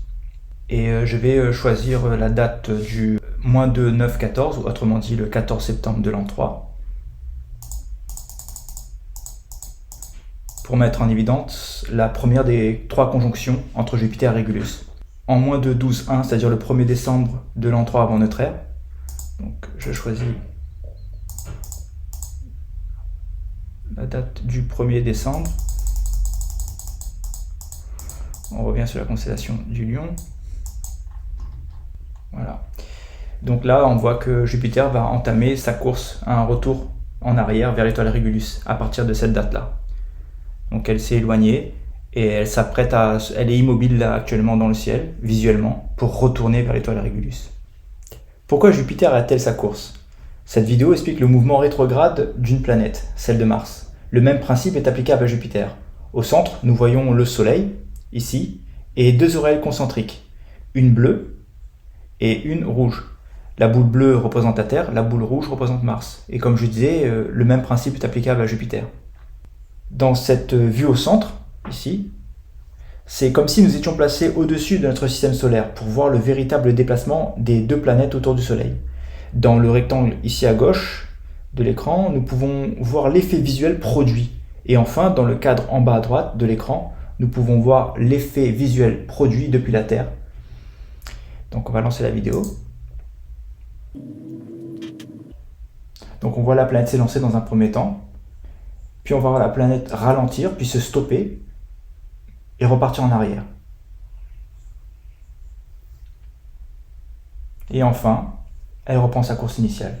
Et je vais choisir la date du -2, 9, 14, ou autrement dit le 14 septembre de l'an 3. Pour mettre en évidence la première des 3 conjonctions entre Jupiter et Régulus. En -2, 12, 1, c'est-à-dire le 1er décembre de l'an 3 avant notre ère. Donc je choisis la date du 1er décembre. On revient sur la constellation du Lion. Voilà. Donc là, on voit que Jupiter va entamer sa course à un retour en arrière vers l'étoile Régulus à partir de cette date-là. Donc elle s'est éloignée et elle s'apprête elle est immobile là actuellement dans le ciel, visuellement, pour retourner vers l'étoile Régulus. Pourquoi Jupiter a-t-elle sa course ? Cette vidéo explique le mouvement rétrograde d'une planète, celle de Mars. Le même principe est applicable à Jupiter. Au centre, nous voyons le Soleil, ici, et 2 auréoles concentriques, une bleue et une rouge. La boule bleue représente la Terre, la boule rouge représente Mars. Et comme je disais, le même principe est applicable à Jupiter. Dans cette vue au centre, ici, c'est comme si nous étions placés au-dessus de notre système solaire pour voir le véritable déplacement des deux planètes autour du Soleil. Dans le rectangle ici à gauche de l'écran, nous pouvons voir l'effet visuel produit. Et enfin, dans le cadre en bas à droite de l'écran, nous pouvons voir l'effet visuel produit depuis la Terre. Donc on va lancer la vidéo. Donc on voit la planète s'élancer dans un premier temps, puis on va voir la planète ralentir, puis se stopper, et repartir en arrière. Et enfin, elle reprend sa course initiale.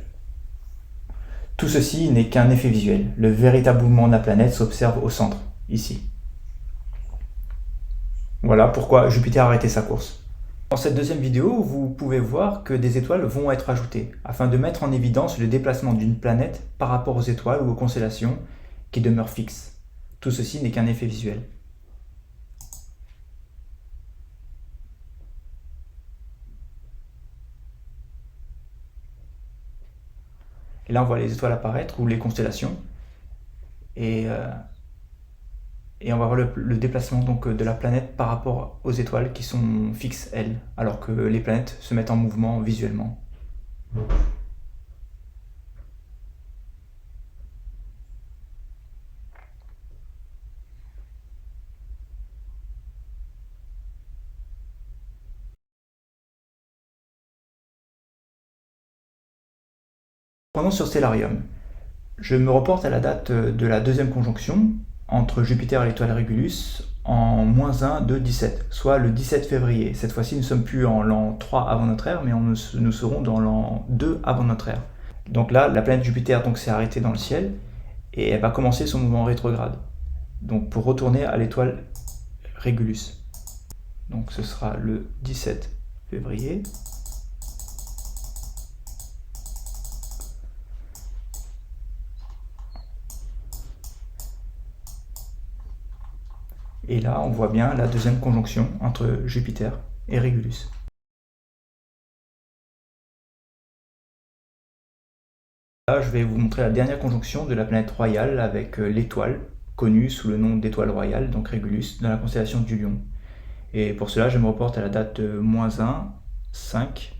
Tout ceci n'est qu'un effet visuel. Le véritable mouvement de la planète s'observe au centre, ici. Voilà pourquoi Jupiter a arrêté sa course. Dans cette deuxième vidéo, vous pouvez voir que des étoiles vont être ajoutées, afin de mettre en évidence le déplacement d'une planète par rapport aux étoiles ou aux constellations qui demeurent fixes. Tout ceci n'est qu'un effet visuel. Et là, on voit les étoiles apparaître, ou les constellations. Et on va voir le déplacement donc, de la planète par rapport aux étoiles qui sont fixes, elles, alors que les planètes se mettent en mouvement visuellement. Prenons sur Stellarium. Je me reporte à la date de la deuxième conjonction entre Jupiter et l'étoile Régulus en -1 de 17, soit le 17 février. Cette fois-ci, nous ne sommes plus en l'an 3 avant notre ère, mais nous serons dans l'an 2 avant notre ère. Donc là, la planète Jupiter s'est arrêtée dans le ciel et elle va commencer son mouvement rétrograde. Donc pour retourner à l'étoile Régulus. Donc ce sera le 17 février. Et là, on voit bien la deuxième conjonction entre Jupiter et Régulus. Là, je vais vous montrer la dernière conjonction de la planète royale avec l'étoile, connue sous le nom d'étoile royale, donc Régulus, dans la constellation du Lion. Et pour cela, je me reporte à la date de -1, 5.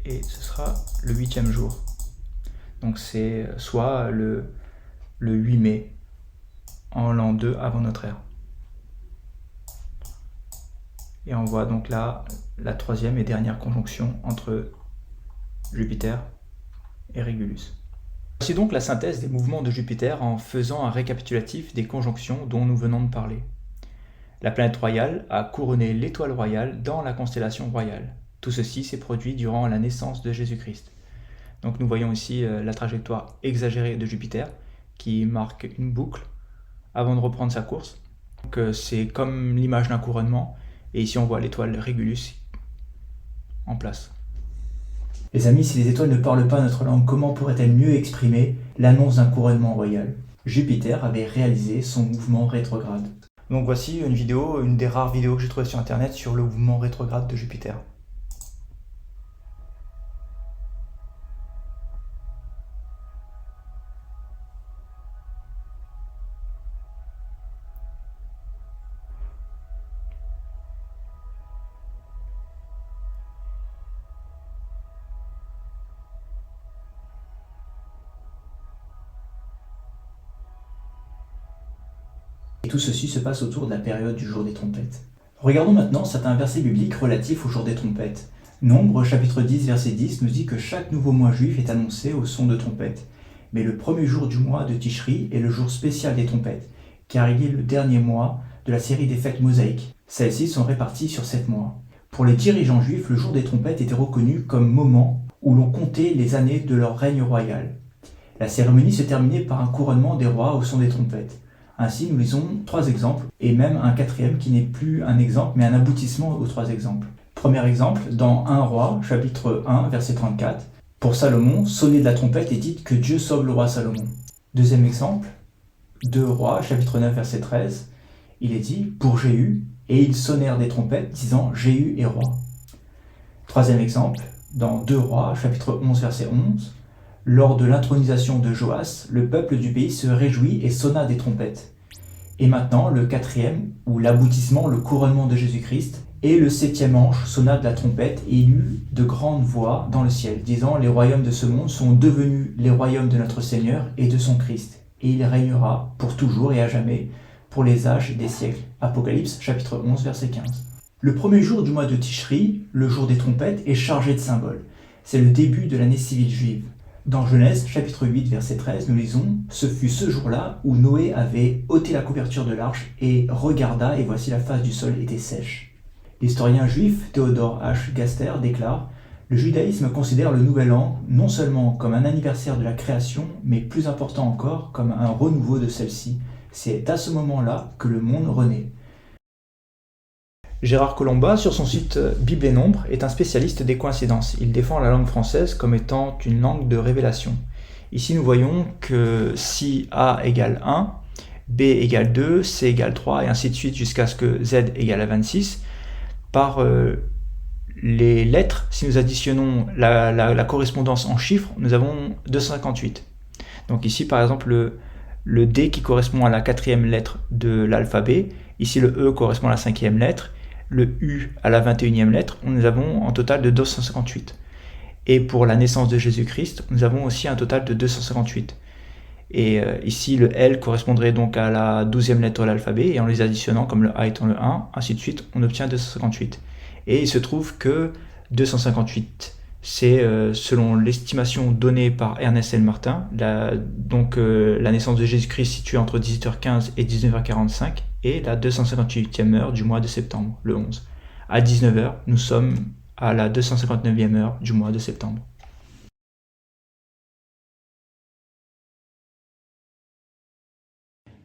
Et ce sera le 8e jour. Donc c'est soit le 8 mai, en l'an 2 avant notre ère. Et on voit donc là la troisième et dernière conjonction entre Jupiter et Régulus. Voici donc la synthèse des mouvements de Jupiter en faisant un récapitulatif des conjonctions dont nous venons de parler. La planète royale a couronné l'étoile royale dans la constellation royale. Tout ceci s'est produit durant la naissance de Jésus-Christ. Donc nous voyons ici la trajectoire exagérée de Jupiter, qui marque une boucle avant de reprendre sa course. Donc c'est comme l'image d'un couronnement, et ici on voit l'étoile Régulus en place. Les amis, si les étoiles ne parlent pas notre langue, comment pourraient-elles mieux exprimer l'annonce d'un couronnement royal? Jupiter avait réalisé son mouvement rétrograde. Donc voici une vidéo, une des rares vidéos que j'ai trouvées sur internet sur le mouvement rétrograde de Jupiter. Et tout ceci se passe autour de la période du jour des trompettes. Regardons maintenant certains versets bibliques relatifs au jour des trompettes. Nombre, chapitre 10, verset 10, nous dit que chaque nouveau mois juif est annoncé au son de trompette. Mais le premier jour du mois de Tishri est le jour spécial des trompettes, car il est le dernier mois de la série des fêtes mosaïques. Celles-ci sont réparties sur 7 mois. Pour les dirigeants juifs, le jour des trompettes était reconnu comme moment où l'on comptait les années de leur règne royal. La cérémonie se terminait par un couronnement des rois au son des trompettes. Ainsi, nous lisons 3 exemples, et même un 4e qui n'est plus un exemple, mais un aboutissement aux 3 exemples. Premier exemple, dans 1 Roi, chapitre 1, verset 34. Pour Salomon, sonnez de la trompette et dites que Dieu sauve le roi Salomon. Deuxième exemple, 2 Rois, chapitre 9, verset 13. Il est dit, pour Jéhu, et ils sonnèrent des trompettes, disant « Jéhu est roi ». Troisième exemple, dans 2 Rois, chapitre 11, verset 11, lors de l'intronisation de Joas, le peuple du pays se réjouit et sonna des trompettes. Et maintenant, le 4e, ou l'aboutissement, le couronnement de Jésus-Christ, et le 7e ange sonna de la trompette, et il eut de grandes voix dans le ciel, disant « Les royaumes de ce monde sont devenus les royaumes de notre Seigneur et de son Christ, et il régnera pour toujours et à jamais, pour les âges des siècles. » Apocalypse, chapitre 11, verset 15. Le premier jour du mois de Tishri, le jour des trompettes, est chargé de symboles. C'est le début de l'année civile juive. Dans Genèse, chapitre 8, verset 13, nous lisons « Ce fut ce jour-là où Noé avait ôté la couverture de l'arche et regarda, et voici la face du sol était sèche. » L'historien juif Théodore H. Gaster déclare « Le judaïsme considère le Nouvel An non seulement comme un anniversaire de la création, mais plus important encore, comme un renouveau de celle-ci. C'est à ce moment-là que le monde renaît. » Gérard Colomba, sur son site Bible et Nombres, est un spécialiste des coïncidences. Il défend la langue française comme étant une langue de révélation. Ici, nous voyons que si A égale 1, B égale 2, C égale 3, et ainsi de suite jusqu'à ce que Z égale à 26, par les lettres, si nous additionnons la correspondance en chiffres, nous avons 258. Donc ici, par exemple, le D qui correspond à la 4e lettre de l'alphabet, ici le E correspond à la 5e lettre, le U à la 21e lettre, nous avons un total de 258. Et pour la naissance de Jésus-Christ, nous avons aussi un total de 258. Et ici, le L correspondrait donc à la 12e lettre de l'alphabet, et en les additionnant comme le A étant le 1, ainsi de suite, on obtient 258. Et il se trouve que 258, c'est selon l'estimation donnée par Ernest L. Martin, la naissance de Jésus-Christ située entre 18h15 et 19h45, et la 258e heure du mois de septembre, le 11. À 19h, nous sommes à la 259e heure du mois de septembre.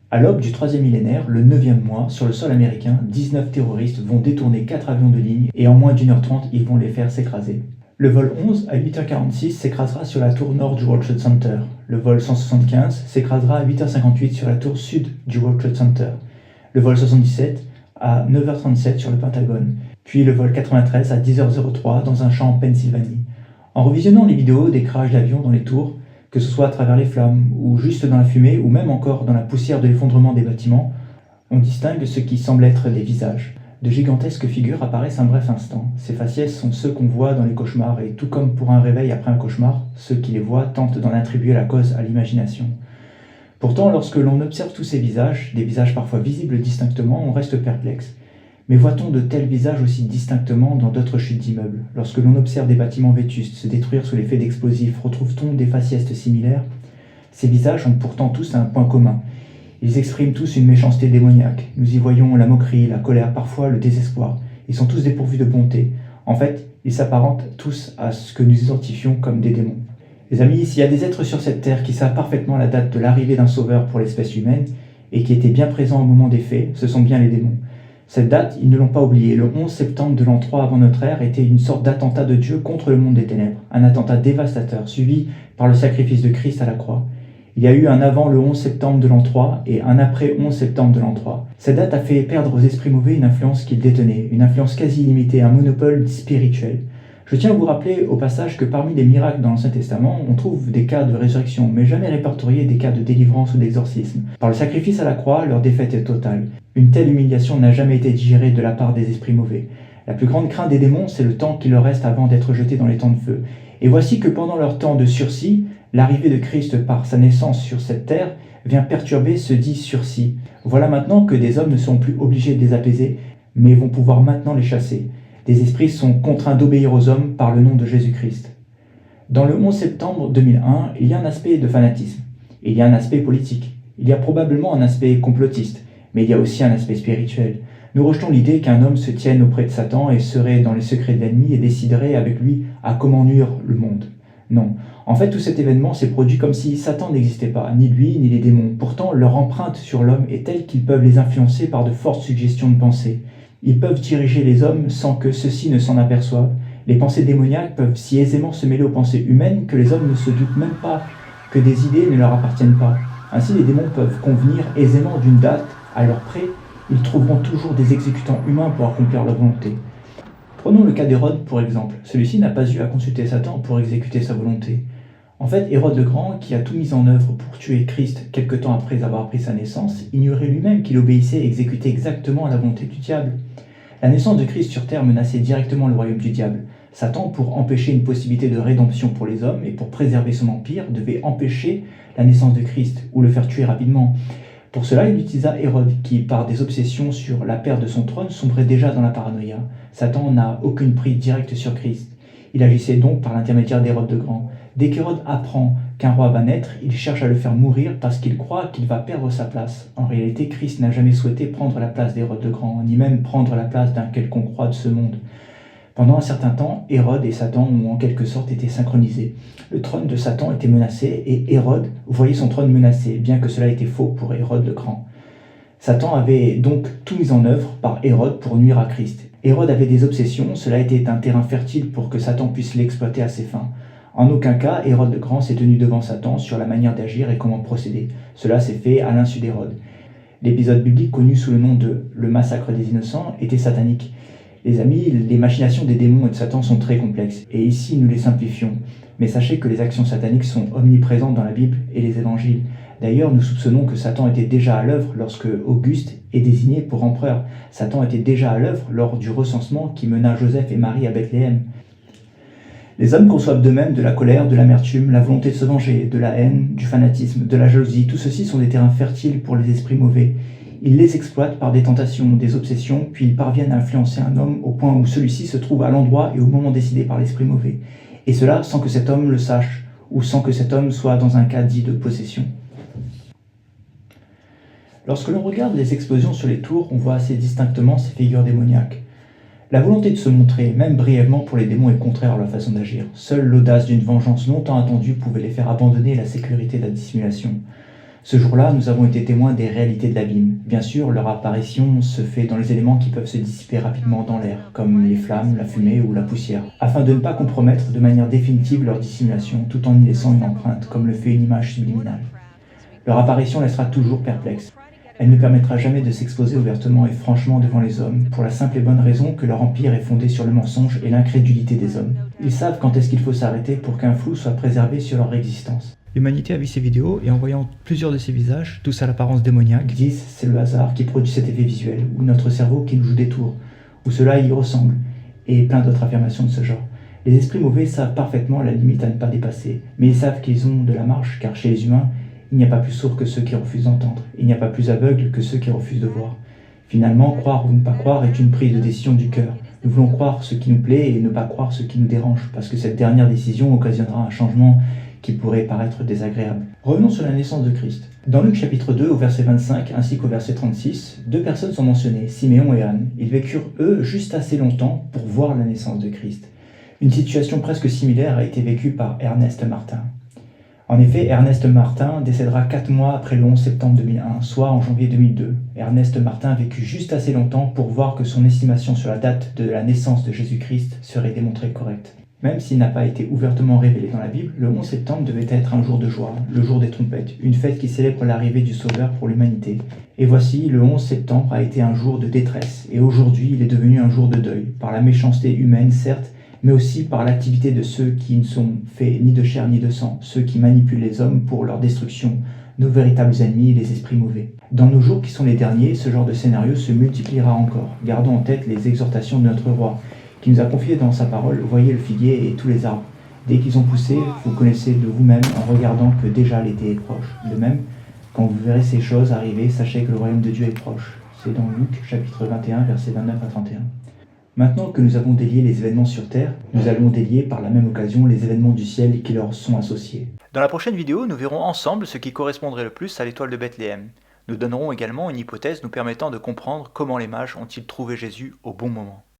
À l'aube du 3e millénaire, le 9e mois, sur le sol américain, 19 terroristes vont détourner 4 avions de ligne et en moins d'1h30, ils vont les faire s'écraser. Le vol 11 à 8h46 s'écrasera sur la tour nord du World Trade Center. Le vol 175 s'écrasera à 8h58 sur la tour sud du World Trade Center. Le vol 77 à 9h37 sur le Pentagone. Puis le vol 93 à 10h03 dans un champ en Pennsylvanie. En revisionnant les vidéos des crashs d'avions dans les tours, que ce soit à travers les flammes, ou juste dans la fumée, ou même encore dans la poussière de l'effondrement des bâtiments, on distingue ce qui semble être des visages. De gigantesques figures apparaissent un bref instant. Ces faciès sont ceux qu'on voit dans les cauchemars, et tout comme pour un réveil après un cauchemar, ceux qui les voient tentent d'en attribuer la cause à l'imagination. Pourtant, lorsque l'on observe tous ces visages, des visages parfois visibles distinctement, on reste perplexe. Mais voit-on de tels visages aussi distinctement dans d'autres chutes d'immeubles? Lorsque l'on observe des bâtiments vétustes se détruire sous l'effet d'explosifs, retrouve-t-on des faciès similaires? Ces visages ont pourtant tous un point commun. Ils expriment tous une méchanceté démoniaque. Nous y voyons la moquerie, la colère, parfois le désespoir. Ils sont tous dépourvus de bonté. En fait, ils s'apparentent tous à ce que nous identifions comme des démons. Les amis, s'il y a des êtres sur cette terre qui savent parfaitement la date de l'arrivée d'un sauveur pour l'espèce humaine et qui étaient bien présents au moment des faits, ce sont bien les démons. Cette date, ils ne l'ont pas oubliée. Le 11 septembre de l'an 3 avant notre ère était une sorte d'attentat de Dieu contre le monde des ténèbres. Un attentat dévastateur, suivi par le sacrifice de Christ à la croix. Il y a eu un avant le 11 septembre de l'an 3 et un après 11 septembre de l'an 3. Cette date a fait perdre aux esprits mauvais une influence qu'ils détenaient, une influence quasi illimitée, un monopole spirituel. Je tiens à vous rappeler au passage que parmi les miracles dans l'Ancien Testament, on trouve des cas de résurrection, mais jamais répertoriés des cas de délivrance ou d'exorcisme. Par le sacrifice à la croix, leur défaite est totale. Une telle humiliation n'a jamais été digérée de la part des esprits mauvais. La plus grande crainte des démons, c'est le temps qui leur reste avant d'être jetés dans les temps de feu. Et voici que pendant leur temps de sursis, l'arrivée de Christ par sa naissance sur cette terre vient perturber ce dit sursis. Voilà maintenant que des hommes ne sont plus obligés de les apaiser, mais vont pouvoir maintenant les chasser. Des esprits sont contraints d'obéir aux hommes par le nom de Jésus-Christ. Dans le 11 septembre 2001, il y a un aspect de fanatisme. Il y a un aspect politique. Il y a probablement un aspect complotiste. Mais il y a aussi un aspect spirituel. Nous rejetons l'idée qu'un homme se tienne auprès de Satan et serait dans les secrets de l'ennemi et déciderait avec lui à comment nuire le monde. Non. En fait, tout cet événement s'est produit comme si Satan n'existait pas, ni lui, ni les démons. Pourtant, leur empreinte sur l'homme est telle qu'ils peuvent les influencer par de fortes suggestions de pensée. Ils peuvent diriger les hommes sans que ceux-ci ne s'en aperçoivent. Les pensées démoniaques peuvent si aisément se mêler aux pensées humaines que les hommes ne se doutent même pas que des idées ne leur appartiennent pas. Ainsi, les démons peuvent convenir aisément d'une date à leur près Ils trouveront toujours des exécutants humains pour accomplir leur volonté. Prenons le cas d'Hérode pour exemple. Celui-ci n'a pas eu à consulter Satan pour exécuter sa volonté. En fait, Hérode le Grand, qui a tout mis en œuvre pour tuer Christ quelque temps après avoir pris sa naissance, ignorait lui-même qu'il obéissait et exécutait exactement la volonté du diable. La naissance de Christ sur terre menaçait directement le royaume du diable. Satan, pour empêcher une possibilité de rédemption pour les hommes et pour préserver son empire, devait empêcher la naissance de Christ ou le faire tuer rapidement. Pour cela, il utilisa Hérode, qui, par des obsessions sur la perte de son trône, sombrait déjà dans la paranoïa. Satan n'a aucune prise directe sur Christ. Il agissait donc par l'intermédiaire d'Hérode le Grand. Dès qu'Hérode apprend qu'un roi va naître, il cherche à le faire mourir parce qu'il croit qu'il va perdre sa place. En réalité, Christ n'a jamais souhaité prendre la place d'Hérode le Grand, ni même prendre la place d'un quelconque roi de ce monde. Pendant un certain temps, Hérode et Satan ont en quelque sorte été synchronisés. Le trône de Satan était menacé et Hérode voyait son trône menacé, bien que cela était faux pour Hérode le Grand. Satan avait donc tout mis en œuvre par Hérode pour nuire à Christ. Hérode avait des obsessions, cela était un terrain fertile pour que Satan puisse l'exploiter à ses fins. En aucun cas, Hérode le Grand s'est tenu devant Satan sur la manière d'agir et comment procéder. Cela s'est fait à l'insu d'Hérode. L'épisode biblique connu sous le nom de « le massacre des innocents » était satanique. Les amis, les machinations des démons et de Satan sont très complexes, et ici nous les simplifions. Mais sachez que les actions sataniques sont omniprésentes dans la Bible et les évangiles. D'ailleurs, nous soupçonnons que Satan était déjà à l'œuvre lorsque Auguste est désigné pour empereur. Satan était déjà à l'œuvre lors du recensement qui mena Joseph et Marie à Bethléem. Les hommes conçoivent d'eux-mêmes de la colère, de l'amertume, la volonté de se venger, de la haine, du fanatisme, de la jalousie. Tout ceci sont des terrains fertiles pour les esprits mauvais. Ils les exploitent par des tentations, des obsessions, puis ils parviennent à influencer un homme au point où celui-ci se trouve à l'endroit et au moment décidé par l'esprit mauvais. Et cela sans que cet homme le sache, ou sans que cet homme soit dans un cas dit de possession. Lorsque l'on regarde les explosions sur les tours, on voit assez distinctement ces figures démoniaques. La volonté de se montrer, même brièvement pour les démons, est contraire à leur façon d'agir. Seule l'audace d'une vengeance longtemps attendue pouvait les faire abandonner la sécurité de la dissimulation. Ce jour-là, nous avons été témoins des réalités de l'abîme. Bien sûr, leur apparition se fait dans les éléments qui peuvent se dissiper rapidement dans l'air, comme les flammes, la fumée ou la poussière, afin de ne pas compromettre de manière définitive leur dissimulation, tout en y laissant une empreinte, comme le fait une image subliminale. Leur apparition laissera toujours perplexe. Elle ne permettra jamais de s'exposer ouvertement et franchement devant les hommes, pour la simple et bonne raison que leur empire est fondé sur le mensonge et l'incrédulité des hommes. Ils savent quand est-ce qu'il faut s'arrêter pour qu'un flou soit préservé sur leur existence.
L'humanité a vu ces vidéos et en voyant plusieurs de ces visages, tous à l'apparence démoniaque,
disent c'est le hasard qui produit cet effet visuel, ou notre cerveau qui nous joue des tours, ou cela y ressemble, et plein d'autres affirmations de ce genre. Les esprits mauvais savent parfaitement la limite à ne pas dépasser, mais ils savent qu'ils ont de la marge, car chez les humains, il n'y a pas plus sourd que ceux qui refusent d'entendre, il n'y a pas plus aveugle que ceux qui refusent de voir. Finalement, croire ou ne pas croire est une prise de décision du cœur. Nous voulons croire ce qui nous plaît et ne pas croire ce qui nous dérange, parce que cette dernière décision occasionnera un changement qui pourrait paraître désagréable. Revenons sur la naissance de Christ. Dans Luc chapitre 2, au verset 25 ainsi qu'au verset 36, deux personnes sont mentionnées, Siméon et Anne. Ils vécurent, eux, juste assez longtemps pour voir la naissance de Christ. Une situation presque similaire a été vécue par Ernest Martin. En effet, Ernest Martin décédera 4 mois après le 11 septembre 2001, soit en janvier 2002. Ernest Martin vécut juste assez longtemps pour voir que son estimation sur la date de la naissance de Jésus-Christ serait démontrée correcte. Même s'il n'a pas été ouvertement révélé dans la Bible, le 11 septembre devait être un jour de joie, le jour des trompettes, une fête qui célèbre l'arrivée du Sauveur pour l'humanité. Et voici, le 11 septembre a été un jour de détresse, et aujourd'hui il est devenu un jour de deuil, par la méchanceté humaine certes, mais aussi par l'activité de ceux qui ne sont faits ni de chair ni de sang, ceux qui manipulent les hommes pour leur destruction, nos véritables ennemis, les esprits mauvais. Dans nos jours qui sont les derniers, ce genre de scénario se multipliera encore. Gardons en tête les exhortations de notre roi, qui nous a confié dans sa parole, voyez le figuier et tous les arbres. Dès qu'ils ont poussé, vous connaissez de vous-même en regardant que déjà l'été est proche. De même, quand vous verrez ces choses arriver, sachez que le royaume de Dieu est proche. C'est dans Luc chapitre 21, versets 29 à 31. Maintenant que nous avons délié les événements sur terre, nous allons délier par la même occasion les événements du ciel qui leur sont associés.
Dans la prochaine vidéo, nous verrons ensemble ce qui correspondrait le plus à l'étoile de Bethléem. Nous donnerons également une hypothèse nous permettant de comprendre comment les mages ont-ils trouvé Jésus au bon moment.